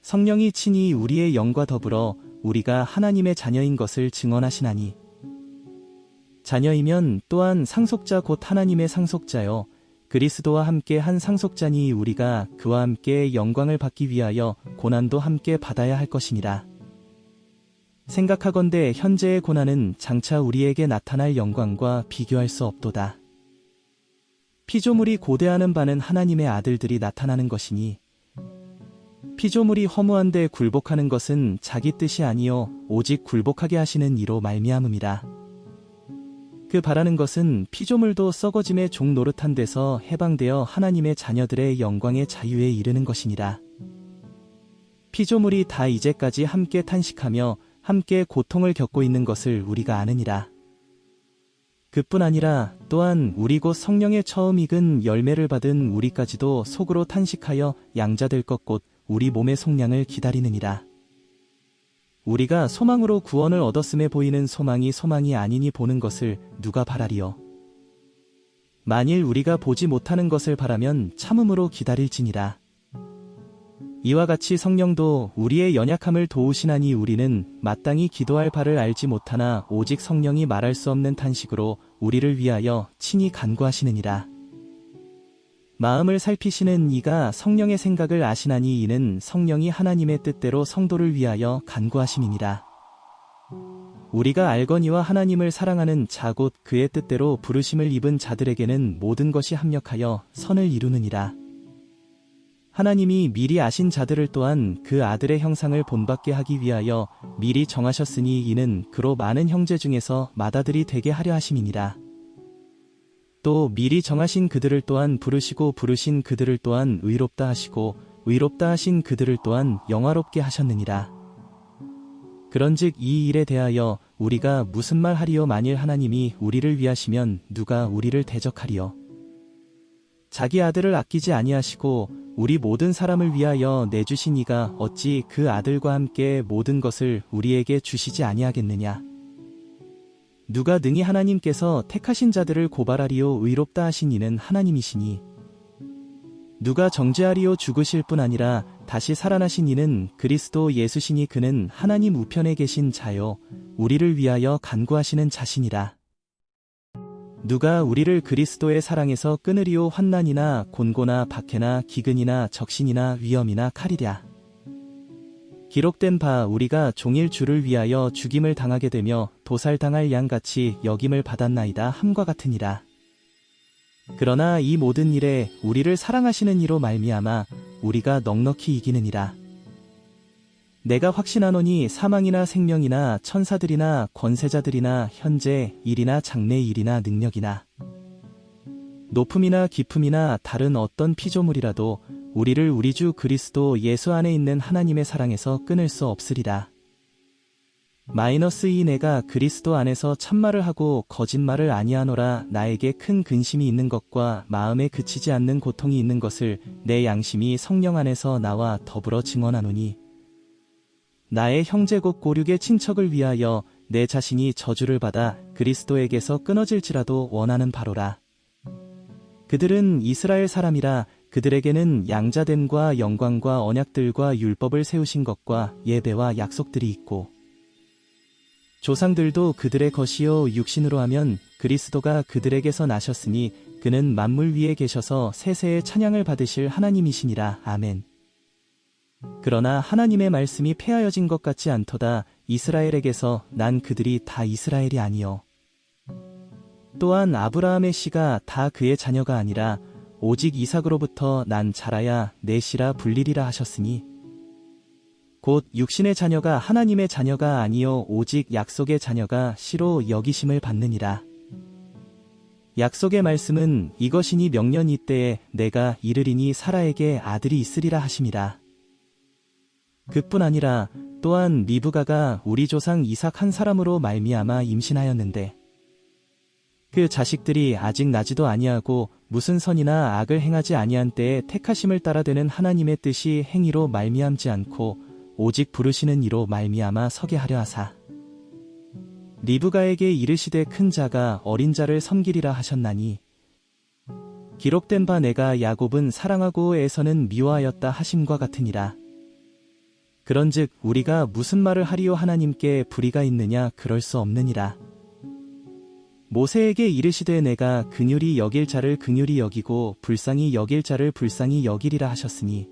성령이 친히 우리의 영과 더불어 우리가 하나님의 자녀인 것을 증언하시나니 자녀이면 또한 상속자 곧 하나님의 상속자요 그리스도와 함께 한 상속자니 우리가 그와 함께 영광을 받기 위하여 고난도 함께 받아야 할 것이니라. 생각하건대 현재의 고난은 장차 우리에게 나타날 영광과 비교할 수 없도다. 피조물이 고대하는 바는 하나님의 아들들이 나타나는 것이니 피조물이 허무한데 굴복하는 것은 자기 뜻이 아니요 오직 굴복하게 하시는 이로 말미암음이라. 그 바라는 것은 피조물도 썩어짐의 종 노릇한 데서 해방되어 하나님의 자녀들의 영광의 자유에 이르는 것이니라. 피조물이 다 이제까지 함께 탄식하며 함께 고통을 겪고 있는 것을 우리가 아느니라. 그뿐 아니라 또한 우리 곧 성령의 처음 익은 열매를 받은 우리까지도 속으로 탄식하여 양자될 것 곧 우리 몸의 속량을 기다리느니라. 우리가 소망으로 구원을 얻었음에 보이는 소망이 소망이 아니니 보는 것을 누가 바라리요. 만일 우리가 보지 못하는 것을 바라면 참음으로 기다릴지니라. 이와 같이 성령도 우리의 연약함을 도우시나니 우리는 마땅히 기도할 바를 알지 못하나 오직 성령이 말할 수 없는 탄식으로 우리를 위하여 친히 간구하시느니라. 마음을 살피시는 이가 성령의 생각을 아시나니 이는 성령이 하나님의 뜻대로 성도를 위하여 간구하심이니라. 우리가 알거니와 하나님을 사랑하는 자 곧 그의 뜻대로 부르심을 입은 자들에게는 모든 것이 합력하여 선을 이루느니라. 하나님이 미리 아신 자들을 또한 그 아들의 형상을 본받게 하기 위하여 미리 정하셨으니 이는 그로 많은 형제 중에서 맏아들이 되게 하려 하심이니라. 또 미리 정하신 그들을 또한 부르시고 부르신 그들을 또한 의롭다 하시고 의롭다 하신 그들을 또한 영화롭게 하셨느니라. 그런즉 이 일에 대하여 우리가 무슨 말 하리요. 만일 하나님이 우리를 위하시면 누가 우리를 대적하리요. 자기 아들을 아끼지 아니하시고 우리 모든 사람을 위하여 내주신 이가 어찌 그 아들과 함께 모든 것을 우리에게 주시지 아니하겠느냐. 누가 능히 하나님께서 택하신 자들을 고발하리요. 의롭다 하신 이는 하나님이시니 누가 정죄하리요 죽으실 뿐 아니라 다시 살아나신 이는 그리스도 예수시니 그는 하나님 우편에 계신 자요 우리를 위하여 간구하시는 자시니라. 누가 우리를 그리스도의 사랑에서 끊으리요 환난이나 곤고나 박해나 기근이나 적신이나 위험이나 칼이랴. 기록된 바 우리가 종일 주를 위하여 죽임을 당하게 되며 도살당할 양같이 여김을 받았나이다 함과 같으니라. 그러나 이 모든 일에 우리를 사랑하시는 이로 말미암아 우리가 넉넉히 이기느니라. 내가 확신하노니 사망이나 생명이나 천사들이나 권세자들이나 현재 일이나 장래 일이나 능력이나 높음이나 깊음이나 다른 어떤 피조물이라도 우리를 우리 주 그리스도 예수 안에 있는 하나님의 사랑에서 끊을 수 없으리라. -2 내가 그리스도 안에서 참말을 하고 거짓말을 아니하노라. 나에게 큰 근심이 있는 것과 마음에 그치지 않는 고통이 있는 것을 내 양심이 성령 안에서 나와 더불어 증언하노니 나의 형제 곧 고륙의 친척을 위하여 내 자신이 저주를 받아 그리스도에게서 끊어질지라도 원하는 바로라. 그들은 이스라엘 사람이라. 그들에게는 양자됨과 영광과 언약들과 율법을 세우신 것과 예배와 약속들이 있고 조상들도 그들의 것이요 육신으로 하면 그리스도가 그들에게서 나셨으니 그는 만물 위에 계셔서 세세의 찬양을 받으실 하나님이시니라. 아멘. 그러나 하나님의 말씀이 폐하여진 것 같지 않도다. 이스라엘에게서 난 그들이 다 이스라엘이 아니요 또한 아브라함의 씨가 다 그의 자녀가 아니라 오직 이삭으로부터 난 자라야 내 씨라 불리리라 하셨으니 곧 육신의 자녀가 하나님의 자녀가 아니요 오직 약속의 자녀가 씨로 여기심을 받느니라. 약속의 말씀은 이것이니 명년 이때에 내가 이르리니 사라에게 아들이 있으리라 하심이라. 그뿐 아니라 또한 리브가가 우리 조상 이삭 한 사람으로 말미암아 임신하였는데 그 자식들이 아직 나지도 아니하고 무슨 선이나 악을 행하지 아니한 때에 택하심을 따라 되는 하나님의 뜻이 행위로 말미암지 않고 오직 부르시는 이로 말미암아 서게 하려 하사 리브가에게 이르시되 큰 자가 어린 자를 섬기리라 하셨나니 기록된 바 내가 야곱은 사랑하고 에서는 미워하였다 하심과 같으니라. 그런즉 우리가 무슨 말을 하리요 하나님께 불의가 있느냐 그럴 수 없느니라. 모세에게 이르시되 내가 긍휼히 여길 자를 긍휼히 여기고 불쌍히 여길 자를 불쌍히 여기리라 하셨으니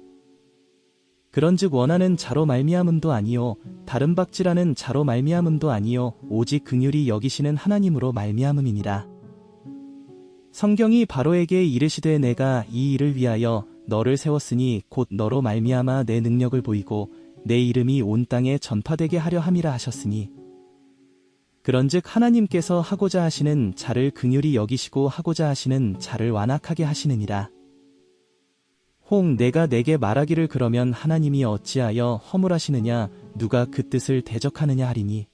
그런즉 원하는 자로 말미암음도 아니요 다른 박지라는 자로 말미암음도 아니요 오직 긍휼히 여기시는 하나님으로 말미암음이니라. 성경이 바로에게 이르시되 내가 이 일을 위하여 너를 세웠으니 곧 너로 말미암아 내 능력을 보이고 내 이름이 온 땅에 전파되게 하려 함이라 하셨으니 그런즉 하나님께서 하고자 하시는 자를 긍휼히 여기시고 하고자 하시는 자를 완악하게 하시느니라. 혹 내가 내게 말하기를 그러면 하나님이 어찌하여 허물하시느냐 누가 그 뜻을 대적하느냐 하리니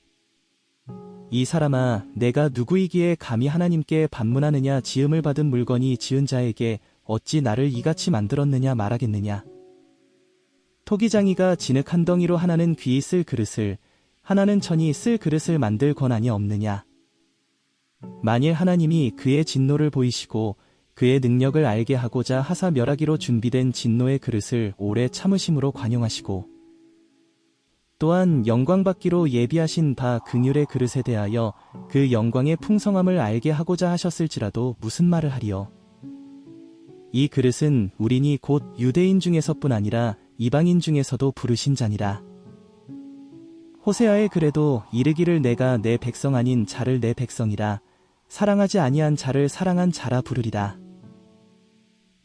이 사람아 내가 누구이기에 감히 하나님께 반문하느냐 지음을 받은 물건이 지은 자에게 어찌 나를 이같이 만들었느냐 말하겠느냐. 토기장이가 진흙 한 덩이로 하나는 귀히 쓸 그릇을 하나는 천이 쓸 그릇을 만들 권한이 없느냐. 만일 하나님이 그의 진노를 보이시고 그의 능력을 알게 하고자 하사 멸하기로 준비된 진노의 그릇을 오래 참으심으로 관용하시고 또한 영광받기로 예비하신 바 긍휼의 그릇에 대하여 그 영광의 풍성함을 알게 하고자 하셨을지라도 무슨 말을 하리요. 이 그릇은 우리니 곧 유대인 중에서뿐 아니라 이방인 중에서도 부르신 자니라. 호세아의 글에도 이르기를 내가 내 백성 아닌 자를 내 백성이라 사랑하지 아니한 자를 사랑한 자라 부르리라.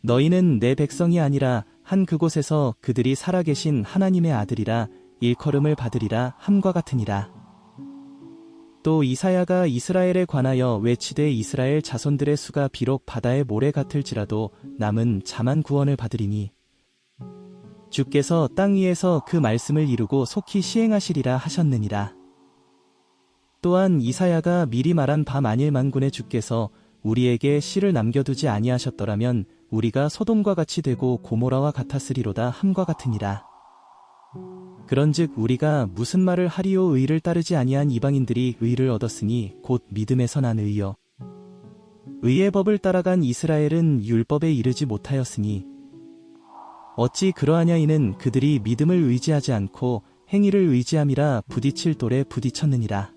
너희는 내 백성이 아니라 한 그곳에서 그들이 살아계신 하나님의 아들이라 일컬음을 받으리라 함과 같으니라. 또 이사야가 이스라엘에 관하여 외치되 이스라엘 자손들의 수가 비록 바다의 모래 같을지라도 남은 자만 구원을 받으리니 주께서 땅 위에서 그 말씀을 이루고 속히 시행하시리라 하셨느니라. 또한 이사야가 미리 말한 바 만일 만군의 주께서 우리에게 씨를 남겨두지 아니하셨더라면 우리가 소돔과 같이 되고 고모라와 같았으리로다 함과 같으니라. 그런즉 우리가 무슨 말을 하리요 의를 따르지 아니한 이방인들이 의를 얻었으니 곧 믿음에서 난 의여 의의 법을 따라간 이스라엘은 율법에 이르지 못하였으니 어찌 그러하냐. 이는 그들이 믿음을 의지하지 않고 행위를 의지함이라 부딪힐 돌에 부딪혔느니라.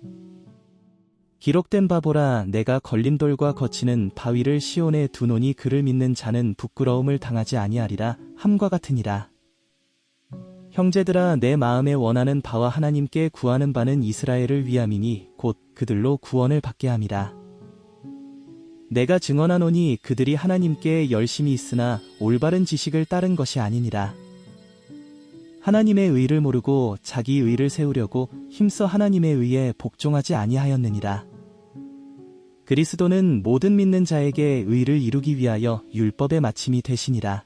기록된 바 보라, 내가 걸림돌과 거치는 바위를 시온에 두노니 그를 믿는 자는 부끄러움을 당하지 아니하리라 함과 같으니라. 형제들아, 내 마음에 원하는 바와 하나님께 구하는 바는 이스라엘을 위함이니 곧 그들로 구원을 받게 함이라. 내가 증언하노니 그들이 하나님께 열심히 있으나 올바른 지식을 따른 것이 아니니라. 하나님의 의를 모르고 자기 의를 세우려고 힘써 하나님의 의에 복종하지 아니하였느니라. 그리스도는 모든 믿는 자에게 의를 이루기 위하여 율법의 마침이 되시니라.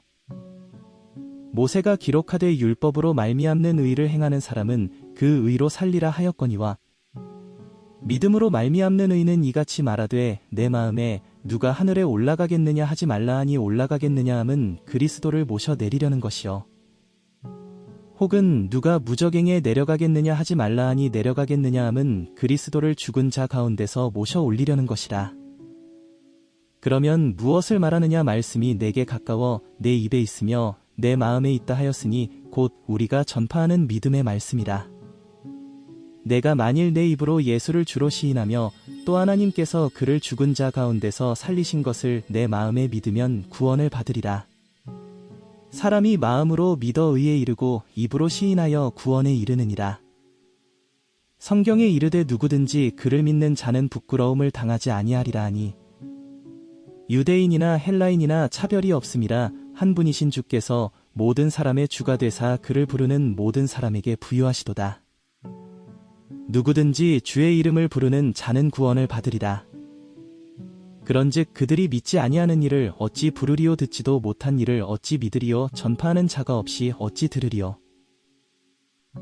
모세가 기록하되 율법으로 말미암는 의를 행하는 사람은 그 의로 살리라 하였거니와, 믿음으로 말미암는 의는 이같이 말하되 내 마음에 누가 하늘에 올라가겠느냐 하지 말라 하니 올라가겠느냐 함은 그리스도를 모셔 내리려는 것이요. 혹은 누가 무저갱에 내려가겠느냐 하지 말라 하니 내려가겠느냐 함은 그리스도를 죽은 자 가운데서 모셔 올리려는 것이라. 그러면 무엇을 말하느냐. 말씀이 내게 가까워 내 입에 있으며 내 마음에 있다 하였으니 곧 우리가 전파하는 믿음의 말씀이라. 내가 만일 내 입으로 예수를 주로 시인하며 또 하나님께서 그를 죽은 자 가운데서 살리신 것을 내 마음에 믿으면 구원을 받으리라. 사람이 마음으로 믿어 의에 이르고 입으로 시인하여 구원에 이르느니라. 성경에 이르되 누구든지 그를 믿는 자는 부끄러움을 당하지 아니하리라 하니, 유대인이나 헬라인이나 차별이 없음이라 한 분이신 주께서 모든 사람의 주가 되사 그를 부르는 모든 사람에게 부유하시도다. 누구든지 주의 이름을 부르는 자는 구원을 받으리라. 그런즉 그들이 믿지 아니하는 일을 어찌 부르리요. 듣지도 못한 일을 어찌 믿으리요. 전파하는 자가 없이 어찌 들으리요.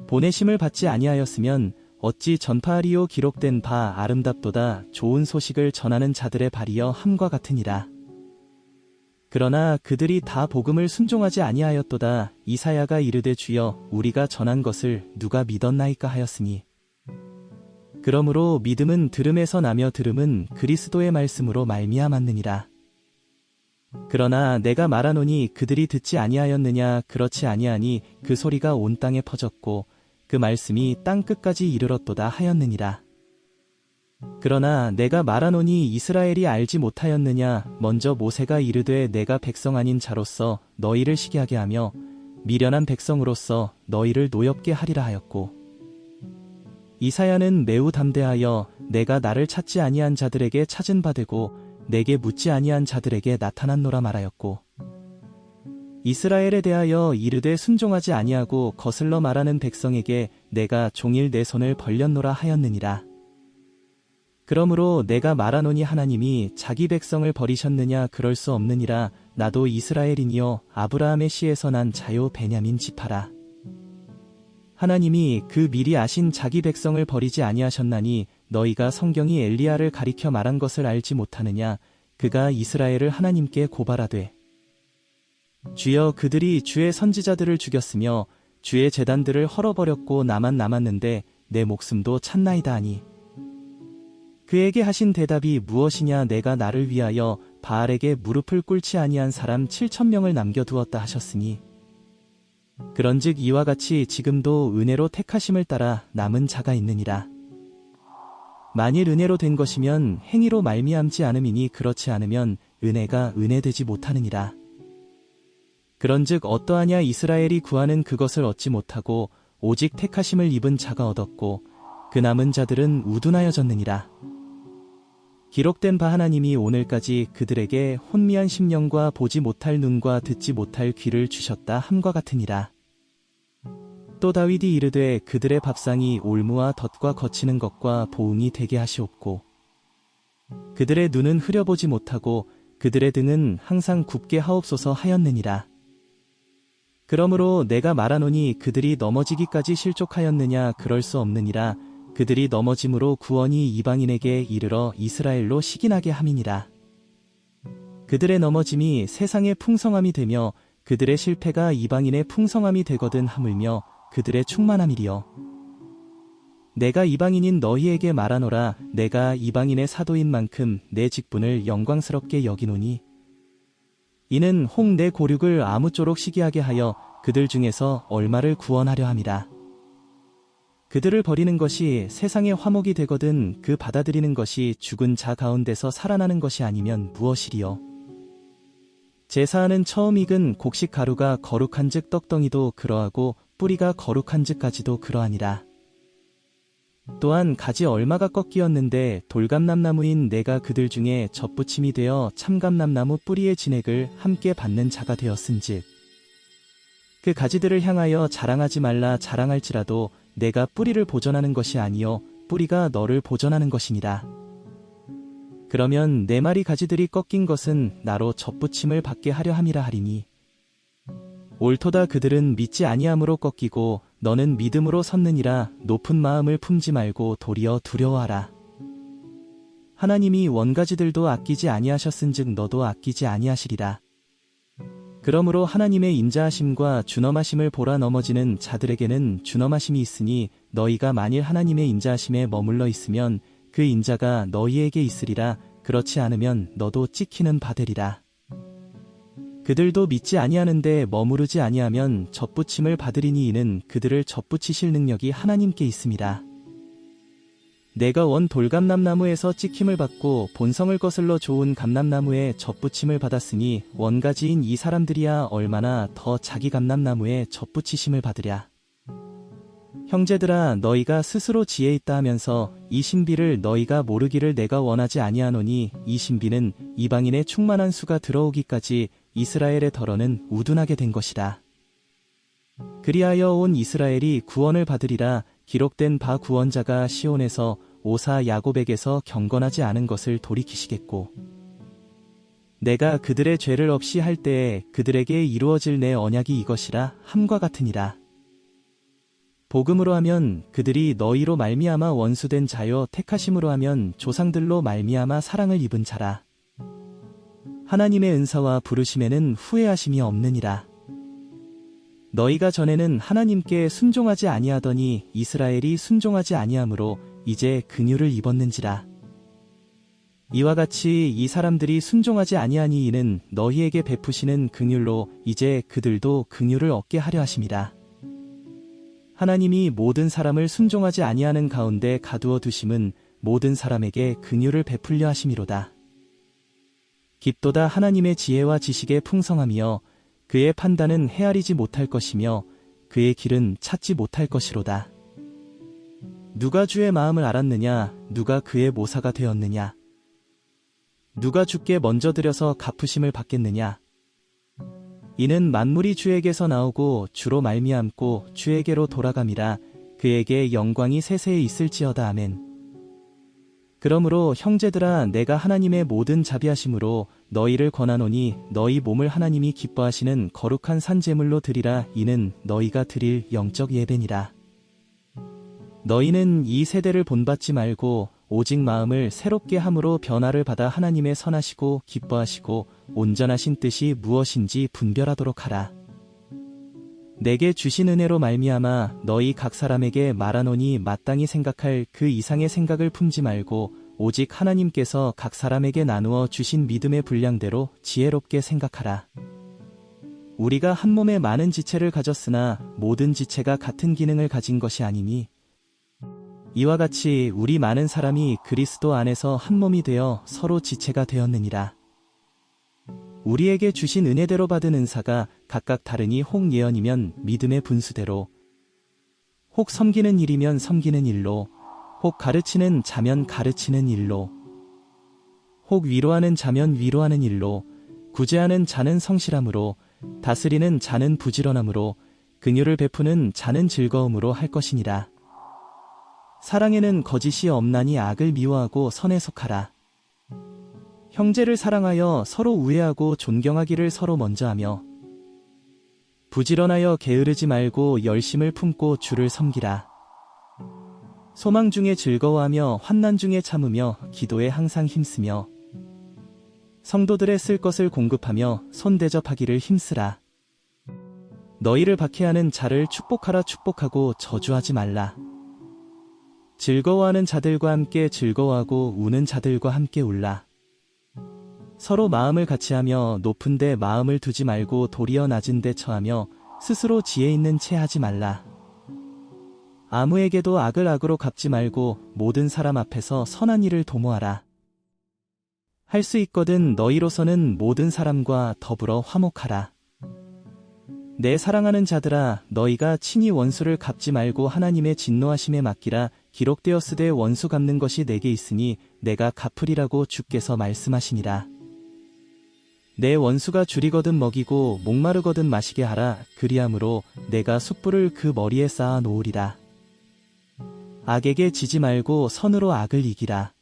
보내심을 받지 아니하였으면 어찌 전파하리요. 기록된 바 아름답도다 좋은 소식을 전하는 자들의 발이여 함과 같으니라. 그러나 그들이 다 복음을 순종하지 아니하였도다. 이사야가 이르되 주여 우리가 전한 것을 누가 믿었나이까 하였으니, 그러므로 믿음은 들음에서 나며 들음은 그리스도의 말씀으로 말미암았느니라. 그러나 내가 말하노니 그들이 듣지 아니하였느냐. 그렇지 아니하니 그 소리가 온 땅에 퍼졌고 그 말씀이 땅 끝까지 이르렀도다 하였느니라. 그러나 내가 말하노니 이스라엘이 알지 못하였느냐. 먼저 모세가 이르되 내가 백성 아닌 자로서 너희를 시기하게 하며 미련한 백성으로서 너희를 노엽게 하리라 하였고, 이사야는 매우 담대하여 내가 나를 찾지 아니한 자들에게 찾은 바 되고 내게 묻지 아니한 자들에게 나타났노라 말하였고, 이스라엘에 대하여 이르되 순종하지 아니하고 거슬러 말하는 백성에게 내가 종일 내 손을 벌렸노라 하였느니라. 그러므로 내가 말하노니 하나님이 자기 백성을 버리셨느냐. 그럴 수 없느니라. 나도 이스라엘이니요 아브라함의 씨에서 난 자요 베냐민 지파라. 하나님이 그 미리 아신 자기 백성을 버리지 아니하셨나니 너희가 성경이 엘리야를 가리켜 말한 것을 알지 못하느냐. 그가 이스라엘을 하나님께 고발하되, 주여 그들이 주의 선지자들을 죽였으며 주의 제단들을 헐어버렸고 나만 남았는데 내 목숨도 찾나이다 하니, 그에게 하신 대답이 무엇이냐. 내가 나를 위하여 바알에게 무릎을 꿇지 아니한 사람 7,000명을 남겨두었다 하셨으니, 그런즉 이와 같이 지금도 은혜로 택하심을 따라 남은 자가 있느니라. 만일 은혜로 된 것이면 행위로 말미암지 않음이니 그렇지 않으면 은혜가 은혜되지 못하느니라. 그런즉 어떠하냐. 이스라엘이 구하는 그것을 얻지 못하고 오직 택하심을 입은 자가 얻었고 그 남은 자들은 우둔하여졌느니라. 기록된 바 하나님이 오늘까지 그들에게 혼미한 심령과 보지 못할 눈과 듣지 못할 귀를 주셨다 함과 같으니라. 또 다윗이 이르되 그들의 밥상이 올무와 덫과 거치는 것과 보응이 되게 하시옵고 그들의 눈은 흐려보지 못하고 그들의 등은 항상 굽게 하옵소서 하였느니라. 그러므로 내가 말하노니 그들이 넘어지기까지 실족하였느냐. 그럴 수 없느니라. 그들이 넘어짐으로 구원이 이방인에게 이르러 이스라엘로 시기나게 함이니라. 그들의 넘어짐이 세상의 풍성함이 되며 그들의 실패가 이방인의 풍성함이 되거든 하물며 그들의 충만함이리요. 내가 이방인인 너희에게 말하노라. 내가 이방인의 사도인 만큼 내 직분을 영광스럽게 여기노니 이는 혹 내 고륙을 아무쪼록 시기하게 하여 그들 중에서 얼마를 구원하려 함이라. 그들을 버리는 것이 세상의 화목이 되거든 그 받아들이는 것이 죽은 자 가운데서 살아나는 것이 아니면 무엇이리요. 제사하는 처음 익은 곡식 가루가 거룩한즉 떡덩이도 그러하고 뿌리가 거룩한즉까지도 그러하니라. 또한 가지 얼마가 꺾이었는데 돌감람나무인 내가 그들 중에 젖붙임이 되어 참감람나무 뿌리의 진액을 함께 받는 자가 되었은즉 그 가지들을 향하여 자랑하지 말라. 자랑할지라도 내가 뿌리를 보전하는 것이 아니요 뿌리가 너를 보전하는 것이니라. 그러면 내 말이 가지들이 꺾인 것은 나로 젖붙임을 받게 하려 함이라 하리니 옳도다. 그들은 믿지 아니함으로 꺾이고 너는 믿음으로 섰느니라. 높은 마음을 품지 말고 도리어 두려워하라. 하나님이 원가지들도 아끼지 아니하셨은즉 너도 아끼지 아니하시리라. 그러므로 하나님의 인자하심과 준엄하심을 보라. 넘어지는 자들에게는 준엄하심이 있으니 너희가 만일 하나님의 인자하심에 머물러 있으면 그 인자가 너희에게 있으리라. 그렇지 않으면 너도 찍히는 바 되리라. 그들도 믿지 아니하는데 머무르지 아니하면 젖붙임을 받으리니 이는 그들을 젖붙이실 능력이 하나님께 있음이라. 내가 원 돌감람나무에서 찍힘을 받고 본성을 거슬러 좋은 감람나무에 젖붙임을 받았으니 원가지인 이 사람들이야 얼마나 더 자기 감람나무에 젖붙이심을 받으랴. 형제들아, 너희가 스스로 지혜 있다 하면서 이 신비를 너희가 모르기를 내가 원하지 아니하노니 이 신비는 이방인의 충만한 수가 들어오기까지 이스라엘의 덜어는 우둔하게 된 것이라. 그리하여 온 이스라엘이 구원을 받으리라. 기록된 바 구원자가 시온에서 오사 야곱에게서 경건하지 않은 것을 돌이키시겠고 내가 그들의 죄를 없이 할 때에 그들에게 이루어질 내 언약이 이것이라 함과 같으니라. 복음으로 하면 그들이 너희로 말미암아 원수된 자요 택하심으로 하면 조상들로 말미암아 사랑을 입은 자라. 하나님의 은사와 부르심에는 후회하심이 없느니라. 너희가 전에는 하나님께 순종하지 아니하더니 이스라엘이 순종하지 아니하므로 이제 긍휼을 입었는지라. 이와 같이 이 사람들이 순종하지 아니하니 이는 너희에게 베푸시는 긍휼로 이제 그들도 긍휼을 얻게 하려 하심이라. 하나님이 모든 사람을 순종하지 아니하는 가운데 가두어 두심은 모든 사람에게 긍휼을 베풀려 하심이로다. 깊도다. 하나님의 지혜와 지식의 풍성함이여 그의 판단은 헤아리지 못할 것이며 그의 길은 찾지 못할 것이로다. 누가 주의 마음을 알았느냐? 누가 그의 모사가 되었느냐? 누가 주께 먼저 드려서 갚으심을 받겠느냐? 이는 만물이 주에게서 나오고 주로 말미암고 주에게로 돌아감이라. 그에게 영광이 세세에 있을지어다. 아멘. 그러므로 형제들아, 내가 하나님의 모든 자비하심으로 너희를 권하노니 너희 몸을 하나님이 기뻐하시는 거룩한 산제물로 드리라. 이는 너희가 드릴 영적 예배니라. 너희는 이 세대를 본받지 말고 오직 마음을 새롭게 함으로 변화를 받아 하나님의 선하시고 기뻐하시고 온전하신 뜻이 무엇인지 분별하도록 하라. 내게 주신 은혜로 말미암아 너희 각 사람에게 말하노니 마땅히 생각할 그 이상의 생각을 품지 말고 오직 하나님께서 각 사람에게 나누어 주신 믿음의 분량대로 지혜롭게 생각하라. 우리가 한 몸에 많은 지체를 가졌으나 모든 지체가 같은 기능을 가진 것이 아니니 이와 같이 우리 많은 사람이 그리스도 안에서 한 몸이 되어 서로 지체가 되었느니라. 우리에게 주신 은혜대로 받은 은사가 각각 다르니 혹 예언이면 믿음의 분수대로, 혹 섬기는 일이면 섬기는 일로, 혹 가르치는 자면 가르치는 일로, 혹 위로하는 자면 위로하는 일로, 구제하는 자는 성실함으로, 다스리는 자는 부지런함으로, 긍휼을 베푸는 자는 즐거움으로 할 것이니라. 사랑에는 거짓이 없나니 악을 미워하고 선에 속하라. 형제를 사랑하여 서로 우애하고 존경하기를 서로 먼저 하며 부지런하여 게으르지 말고 열심을 품고 주를 섬기라. 소망 중에 즐거워하며 환난 중에 참으며 기도에 항상 힘쓰며 성도들의 쓸 것을 공급하며 손 대접하기를 힘쓰라. 너희를 박해하는 자를 축복하라. 축복하고 저주하지 말라. 즐거워하는 자들과 함께 즐거워하고 우는 자들과 함께 울라. 서로 마음을 같이하며 높은 데 마음을 두지 말고 도리어 낮은 데 처하며 스스로 지혜 있는 채 하지 말라. 아무에게도 악을 악으로 갚지 말고 모든 사람 앞에서 선한 일을 도모하라. 할 수 있거든 너희로서는 모든 사람과 더불어 화목하라. 내 사랑하는 자들아, 너희가 친히 원수를 갚지 말고 하나님의 진노하심에 맡기라. 기록되었으되 원수 갚는 것이 내게 있으니 내가 갚으리라고 주께서 말씀하시니라. 내 원수가 줄이거든 먹이고 목마르거든 마시게 하라. 그리함으로 내가 숯불을 그 머리에 쌓아 놓으리라. 악에게 지지 말고 선으로 악을 이기라.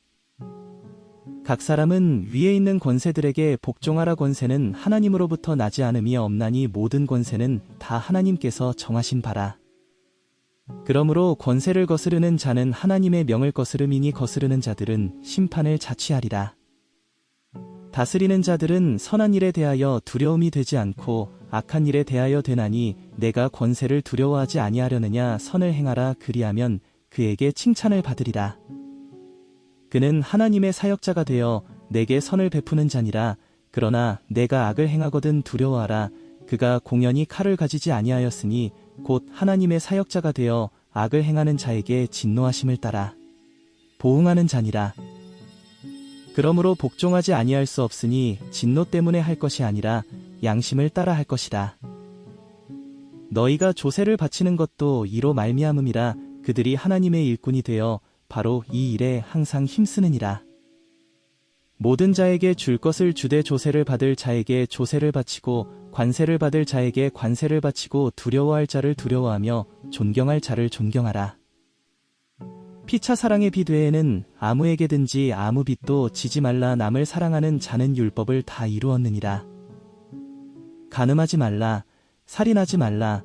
각 사람은 위에 있는 권세들에게 복종하라. 권세는 하나님으로부터 나지 않음이 없나니 모든 권세는 다 하나님께서 정하신 바라. 그러므로 권세를 거스르는 자는 하나님의 명을 거스름이니 거스르는 자들은 심판을 자취하리라. 다스리는 자들은 선한 일에 대하여 두려움이 되지 않고 악한 일에 대하여 되나니 내가 권세를 두려워하지 아니하려느냐. 선을 행하라. 그리하면 그에게 칭찬을 받으리라. 그는 하나님의 사역자가 되어 내게 선을 베푸는 자니라. 그러나 내가 악을 행하거든 두려워하라. 그가 공연히 칼을 가지지 아니하였으니 곧 하나님의 사역자가 되어 악을 행하는 자에게 진노하심을 따라 보응하는 자니라. 그러므로 복종하지 아니할 수 없으니 진노 때문에 할 것이 아니라 양심을 따라 할 것이다. 너희가 조세를 바치는 것도 이로 말미암음이라. 그들이 하나님의 일꾼이 되어 바로 이 일에 항상 힘쓰느니라. 모든 자에게 줄 것을 주되 조세를 받을 자에게 조세를 바치고 관세를 받을 자에게 관세를 바치고 두려워할 자를 두려워하며 존경할 자를 존경하라. 피차 사랑의 빚 외에는 아무에게든지 아무 빚도 지지 말라. 남을 사랑하는 자는 율법을 다 이루었느니라. 간음하지 말라. 살인하지 말라.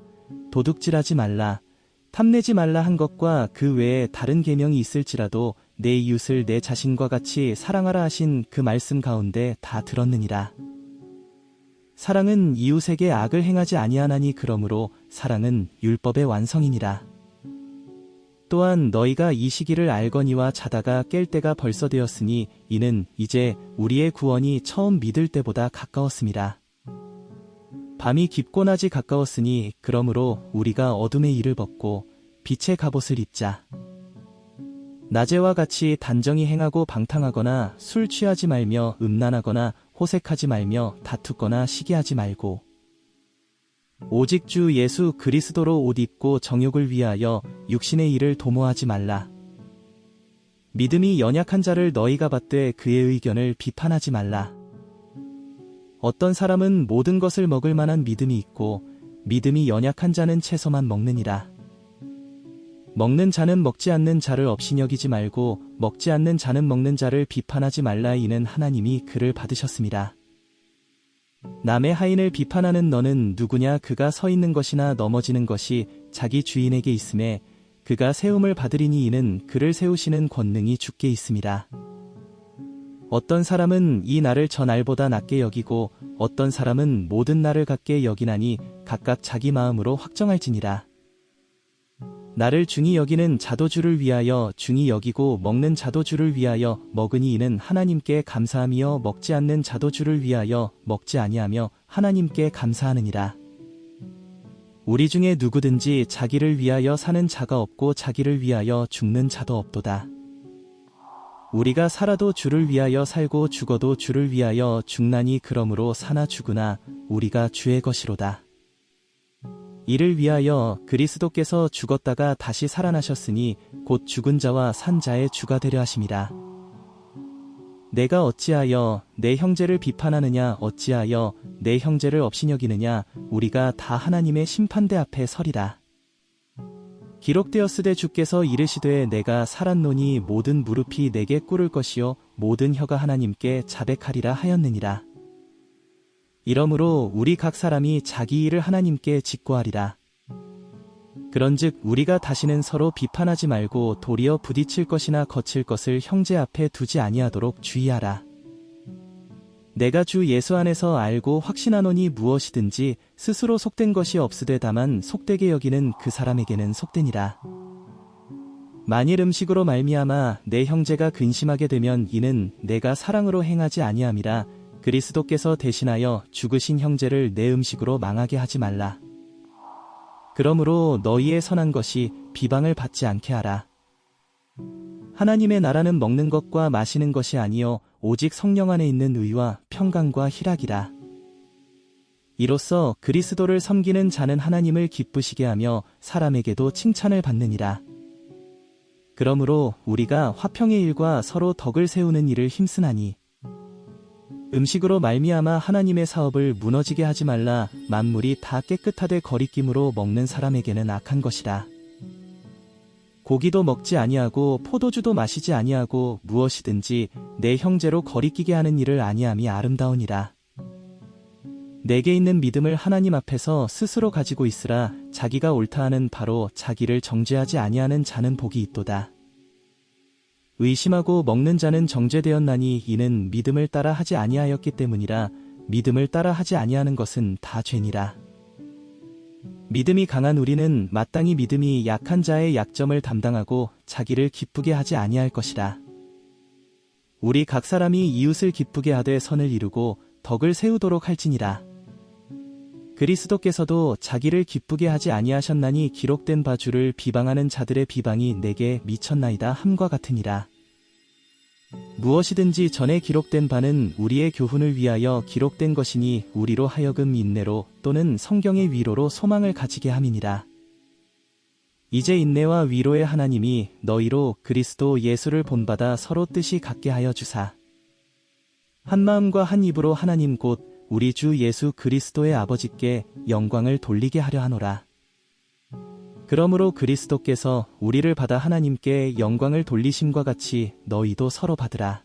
도둑질하지 말라. 탐내지 말라 한 것과 그 외에 다른 계명이 있을지라도 내 이웃을 내 자신과 같이 사랑하라 하신 그 말씀 가운데 다 들었느니라. 사랑은 이웃에게 악을 행하지 아니하나니 그러므로 사랑은 율법의 완성이니라. 또한 너희가 이 시기를 알거니와 자다가 깰 때가 벌써 되었으니 이는 이제 우리의 구원이 처음 믿을 때보다 가까웠음이라. 밤이 깊고 낮이 가까웠으니 그러므로 우리가 어둠의 일을 벗고 빛의 갑옷을 입자. 낮에와 같이 단정히 행하고 방탕하거나 술 취하지 말며 음란하거나 호색하지 말며 다투거나 시기하지 말고 오직 주 예수 그리스도로 옷 입고 정욕을 위하여 육신의 일을 도모하지 말라. 믿음이 연약한 자를 너희가 받되 그의 의견을 비판하지 말라. 어떤 사람은 모든 것을 먹을 만한 믿음이 있고 믿음이 연약한 자는 채소만 먹느니라. 먹는 자는 먹지 않는 자를 업신여기지 말고 먹지 않는 자는 먹는 자를 비판하지 말라. 이는 하나님이 그를 받으셨음이라. 남의 하인을 비판하는 너는 누구냐. 그가 서 있는 것이나 넘어지는 것이 자기 주인에게 있음에 그가 세움을 받으리니 이는 그를 세우시는 권능이 주께 있음이라. 어떤 사람은 이 날을 저 날보다 낮게 여기고 어떤 사람은 모든 날을 같게 여기나니 각각 자기 마음으로 확정할지니라. 나를 중히 여기는 자도 주를 위하여 중히 여기고 먹는 자도 주를 위하여 먹으니 이는 하나님께 감사함이여 먹지 않는 자도 주를 위하여 먹지 아니하며 하나님께 감사하느니라. 우리 중에 누구든지 자기를 위하여 사는 자가 없고 자기를 위하여 죽는 자도 없도다. 우리가 살아도 주를 위하여 살고 죽어도 주를 위하여 죽나니 그러므로 사나 죽으나 우리가 주의 것이로다. 이를 위하여 그리스도께서 죽었다가 다시 살아나셨으니 곧 죽은 자와 산 자의 주가 되려 하심이라. 내가 어찌하여 내 형제를 비판하느냐. 어찌하여 내 형제를 업신여기느냐. 우리가 다 하나님의 심판대 앞에 서리라. 기록되었으되 주께서 이르시되 내가 살았노니 모든 무릎이 내게 꿇을 것이요 모든 혀가 하나님께 자백하리라 하였느니라. 이러므로 우리 각 사람이 자기 일을 하나님께 직고하리라. 그런즉 우리가 다시는 서로 비판하지 말고 도리어 부딪힐 것이나 거칠 것을 형제 앞에 두지 아니하도록 주의하라. 내가 주 예수 안에서 알고 확신하노니 무엇이든지 스스로 속된 것이 없으되 다만 속되게 여기는 그 사람에게는 속되니라. 만일 음식으로 말미암아 내 형제가 근심하게 되면 이는 내가 사랑으로 행하지 아니함이라. 그리스도께서 대신하여 죽으신 형제를 내 음식으로 망하게 하지 말라. 그러므로 너희의 선한 것이 비방을 받지 않게 하라. 하나님의 나라는 먹는 것과 마시는 것이 아니요 오직 성령 안에 있는 의와 평강과 희락이라. 이로써 그리스도를 섬기는 자는 하나님을 기쁘시게 하며 사람에게도 칭찬을 받느니라. 그러므로 우리가 화평의 일과 서로 덕을 세우는 일을 힘쓰나니 음식으로 말미암아 하나님의 사업을 무너지게 하지 말라. 만물이 다 깨끗하되 거리낌으로 먹는 사람에게는 악한 것이라. 고기도 먹지 아니하고 포도주도 마시지 아니하고 무엇이든지 내 형제로 거리끼게 하는 일을 아니함이 아름다우니라. 내게 있는 믿음을 하나님 앞에서 스스로 가지고 있으라. 자기가 옳다 하는 바로 자기를 정죄하지 아니하는 자는 복이 있도다. 의심하고 먹는 자는 정죄되었나니 이는 믿음을 따라 하지 아니하였기 때문이라. 믿음을 따라 하지 아니하는 것은 다 죄니라. 믿음이 강한 우리는 마땅히 믿음이 약한 자의 약점을 담당하고 자기를 기쁘게 하지 아니할 것이라. 우리 각 사람이 이웃을 기쁘게 하되 선을 이루고 덕을 세우도록 할지니라. 그리스도께서도 자기를 기쁘게 하지 아니하셨나니 기록된 바 주를 비방하는 자들의 비방이 내게 미쳤나이다 함과 같으니라. 무엇이든지 전에 기록된 바는 우리의 교훈을 위하여 기록된 것이니 우리로 하여금 인내로 또는 성경의 위로로 소망을 가지게 함이니라. 이제 인내와 위로의 하나님이 너희로 그리스도 예수를 본받아 서로 뜻이 같게 하여 주사 한 마음과 한 입으로 하나님 곧 우리 주 예수 그리스도의 아버지께 영광을 돌리게 하려 하노라. 그러므로 그리스도께서 우리를 받아 하나님께 영광을 돌리심과 같이 너희도 서로 받으라.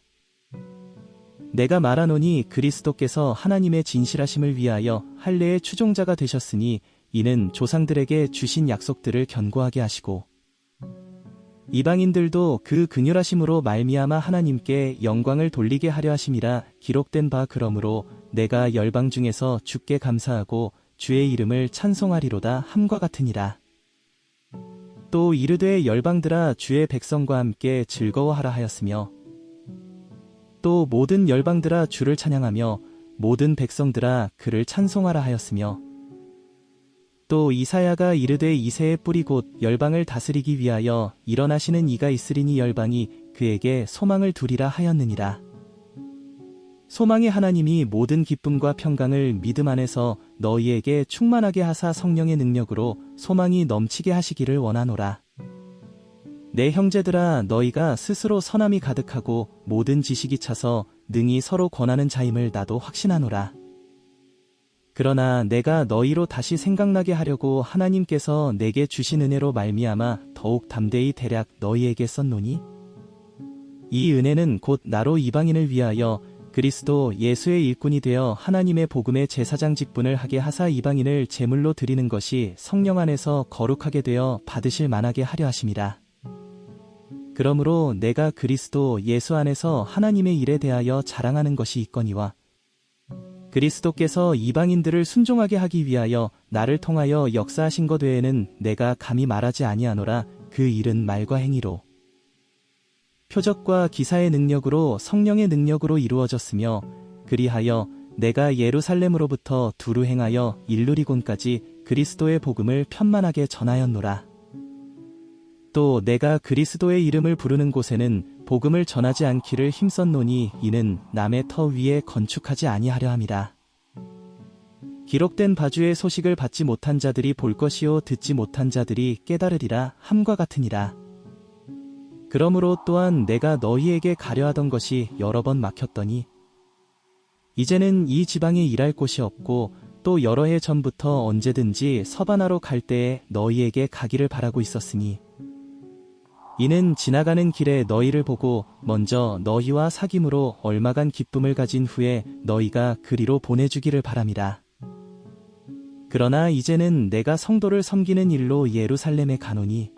내가 말하노니 그리스도께서 하나님의 진실하심을 위하여 할례의 추종자가 되셨으니 이는 조상들에게 주신 약속들을 견고하게 하시고 이방인들도 그 긍휼하심으로 말미암아 하나님께 영광을 돌리게 하려 하심이라. 기록된 바 그러므로 내가 열방 중에서 주께 감사하고 주의 이름을 찬송하리로다 함과 같으니라. 또 이르되 열방들아 주의 백성과 함께 즐거워하라 하였으며 또 모든 열방들아 주를 찬양하며 모든 백성들아 그를 찬송하라 하였으며 또 이사야가 이르되 이새의 뿌리 곧 열방을 다스리기 위하여 일어나시는 이가 있으리니 열방이 그에게 소망을 두리라 하였느니라. 소망의 하나님이 모든 기쁨과 평강을 믿음 안에서 너희에게 충만하게 하사 성령의 능력으로 소망이 넘치게 하시기를 원하노라. 내 형제들아 너희가 스스로 선함이 가득하고 모든 지식이 차서 능히 서로 권하는 자임을 나도 확신하노라. 그러나 내가 너희로 다시 생각나게 하려고 하나님께서 내게 주신 은혜로 말미암아 더욱 담대히 대략 너희에게 썼노니 이 은혜는 곧 나로 이방인을 위하여 그리스도 예수의 일꾼이 되어 하나님의 복음의 제사장 직분을 하게 하사 이방인을 제물로 드리는 것이 성령 안에서 거룩하게 되어 받으실 만하게 하려 하심이라. 그러므로 내가 그리스도 예수 안에서 하나님의 일에 대하여 자랑하는 것이 있거니와 그리스도께서 이방인들을 순종하게 하기 위하여 나를 통하여 역사하신 것 외에는 내가 감히 말하지 아니하노라. 그 일은 말과 행위로 표적과 기사의 능력으로 성령의 능력으로 이루어졌으며 그리하여 내가 예루살렘으로부터 두루 행하여 일루리곤까지 그리스도의 복음을 편만하게 전하였노라. 또 내가 그리스도의 이름을 부르는 곳에는 복음을 전하지 않기를 힘썼노니 이는 남의 터 위에 건축하지 아니하려 함이라. 기록된 바주의 소식을 받지 못한 자들이 볼 것이요 듣지 못한 자들이 깨달으리라 함과 같으니라. 그러므로 또한 내가 너희에게 가려하던 것이 여러 번 막혔더니 이제는 이 지방에 일할 곳이 없고 또 여러 해 전부터 언제든지 서바나로 갈 때에 너희에게 가기를 바라고 있었으니 이는 지나가는 길에 너희를 보고 먼저 너희와 사귐으로 얼마간 기쁨을 가진 후에 너희가 그리로 보내주기를 바람이라. 그러나 이제는 내가 성도를 섬기는 일로 예루살렘에 가노니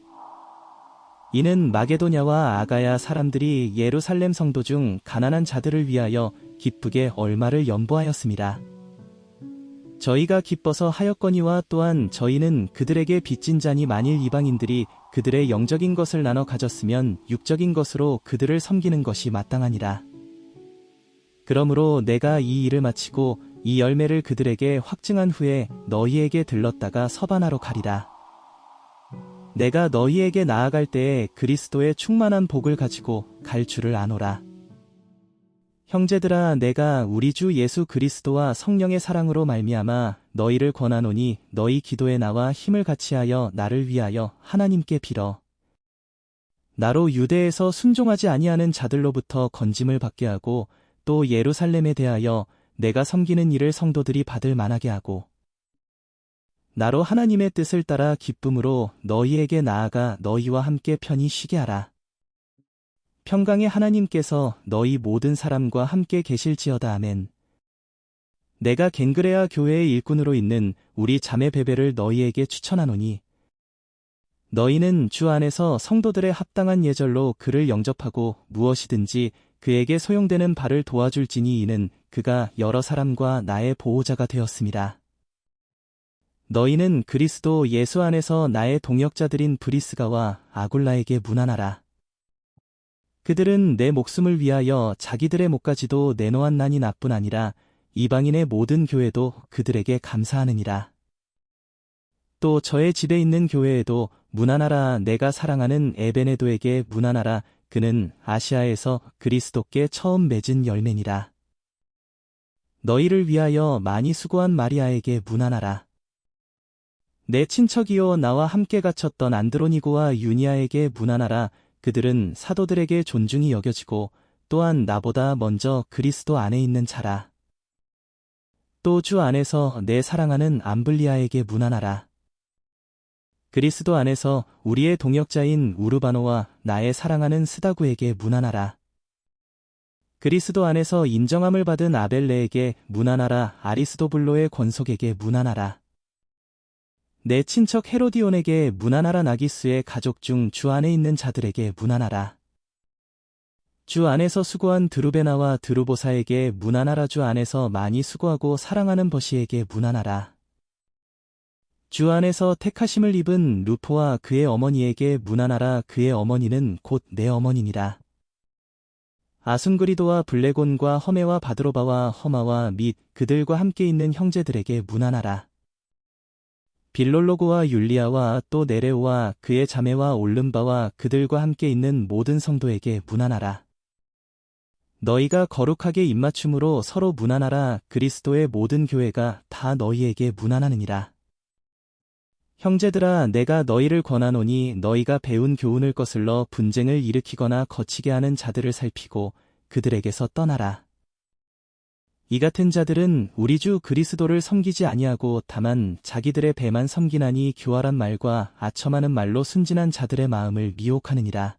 이는 마게도냐와 아가야 사람들이 예루살렘 성도 중 가난한 자들을 위하여 기쁘게 얼마를 연보하였음이라. 저희가 기뻐서 하였거니와 또한 저희는 그들에게 빚진 자니 만일 이방인들이 그들의 영적인 것을 나눠 가졌으면 육적인 것으로 그들을 섬기는 것이 마땅하니라. 그러므로 내가 이 일을 마치고 이 열매를 그들에게 확증한 후에 너희에게 들렀다가 서반하러 가리라. 내가 너희에게 나아갈 때에 그리스도의 충만한 복을 가지고 갈 줄을 아노라. 형제들아, 내가 우리 주 예수 그리스도와 성령의 사랑으로 말미암아 너희를 권하노니 너희 기도에 나와 힘을 같이하여 나를 위하여 하나님께 빌어. 나로 유대에서 순종하지 아니하는 자들로부터 건짐을 받게 하고 또 예루살렘에 대하여 내가 섬기는 일을 성도들이 받을 만하게 하고 나로 하나님의 뜻을 따라 기쁨으로 너희에게 나아가 너희와 함께 편히 쉬게 하라. 평강의 하나님께서 너희 모든 사람과 함께 계실지어다. 아멘. 내가 겐그레아 교회의 일꾼으로 있는 우리 자매 베베를 너희에게 추천하노니 너희는 주 안에서 성도들의 합당한 예절로 그를 영접하고 무엇이든지 그에게 소용되는 바를 도와줄지니 이는 그가 여러 사람과 나의 보호자가 되었습니다. 너희는 그리스도 예수 안에서 나의 동역자들인 브리스가와 아굴라에게 문안하라. 그들은 내 목숨을 위하여 자기들의 목까지도 내놓았나니 나뿐 아니라 이방인의 모든 교회도 그들에게 감사하느니라. 또 저의 집에 있는 교회에도 문안하라. 내가 사랑하는 에베네도에게 문안하라. 그는 아시아에서 그리스도께 처음 맺은 열매니라. 너희를 위하여 많이 수고한 마리아에게 문안하라. 내 친척이요 나와 함께 갇혔던 안드로니고와 유니아에게 문안하라. 그들은 사도들에게 존중이 여겨지고 또한 나보다 먼저 그리스도 안에 있는 자라. 또 주 안에서 내 사랑하는 암블리아에게 문안하라. 그리스도 안에서 우리의 동역자인 우르바노와 나의 사랑하는 스다구에게 문안하라. 그리스도 안에서 인정함을 받은 아벨레에게 문안하라. 아리스도블로의 권속에게 문안하라. 내 친척 헤로디온에게 문안하라. 나기스의 가족 중 주 안에 있는 자들에게 문안하라. 주 안에서 수고한 드루베나와 드루보사에게 문안하라. 주 안에서 많이 수고하고 사랑하는 버시에게 문안하라. 주 안에서 택하심을 입은 루포와 그의 어머니에게 문안하라. 그의 어머니는 곧 내 어머니니라. 아순그리도와 블레곤과 허메와 바드로바와 허마와 및 그들과 함께 있는 형제들에게 문안하라. 빌롤로고와 율리아와 또 네레오와 그의 자매와 올름바와 그들과 함께 있는 모든 성도에게 문안하라. 너희가 거룩하게 입맞춤으로 서로 문안하라. 그리스도의 모든 교회가 다 너희에게 문안하느니라. 형제들아, 내가 너희를 권하노니 너희가 배운 교훈을 거슬러 분쟁을 일으키거나 거치게 하는 자들을 살피고 그들에게서 떠나라. 이 같은 자들은 우리 주 그리스도를 섬기지 아니하고 다만 자기들의 배만 섬기나니 교활한 말과 아첨하는 말로 순진한 자들의 마음을 미혹하느니라.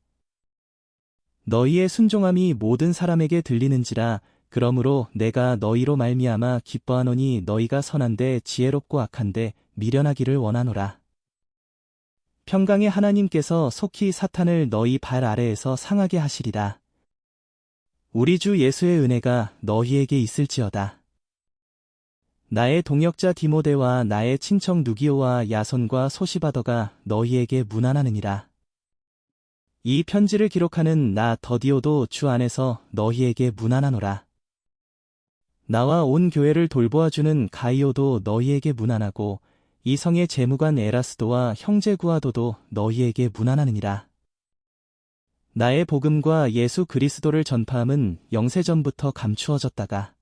너희의 순종함이 모든 사람에게 들리는지라. 그러므로 내가 너희로 말미암아 기뻐하노니 너희가 선한데 지혜롭고 악한데 미련하기를 원하노라. 평강의 하나님께서 속히 사탄을 너희 발 아래에서 상하게 하시리라. 우리 주 예수의 은혜가 너희에게 있을지어다. 나의 동역자 디모데와 나의 친척 누기오와 야손과 소시바더가 너희에게 문안하느니라. 이 편지를 기록하는 나 더디오도 주 안에서 너희에게 문안하노라. 나와 온 교회를 돌보아주는 가이오도 너희에게 문안하고 이 성의 재무관 에라스도와 형제 구아도도 너희에게 문안하느니라. 나의 복음과 예수 그리스도를 전파함은 영세전부터 감추어졌다가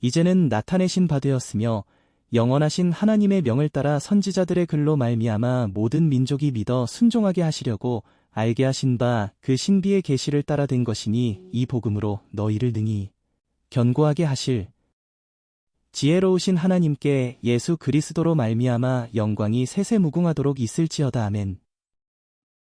이제는 나타내신 바 되었으며 영원하신 하나님의 명을 따라 선지자들의 글로 말미암아 모든 민족이 믿어 순종하게 하시려고 알게 하신 바 그 신비의 계시를 따라 된 것이니 이 복음으로 너희를 능히 견고하게 하실 지혜로우신 하나님께 예수 그리스도로 말미암아 영광이 세세무궁하도록 있을지어다. 아멘.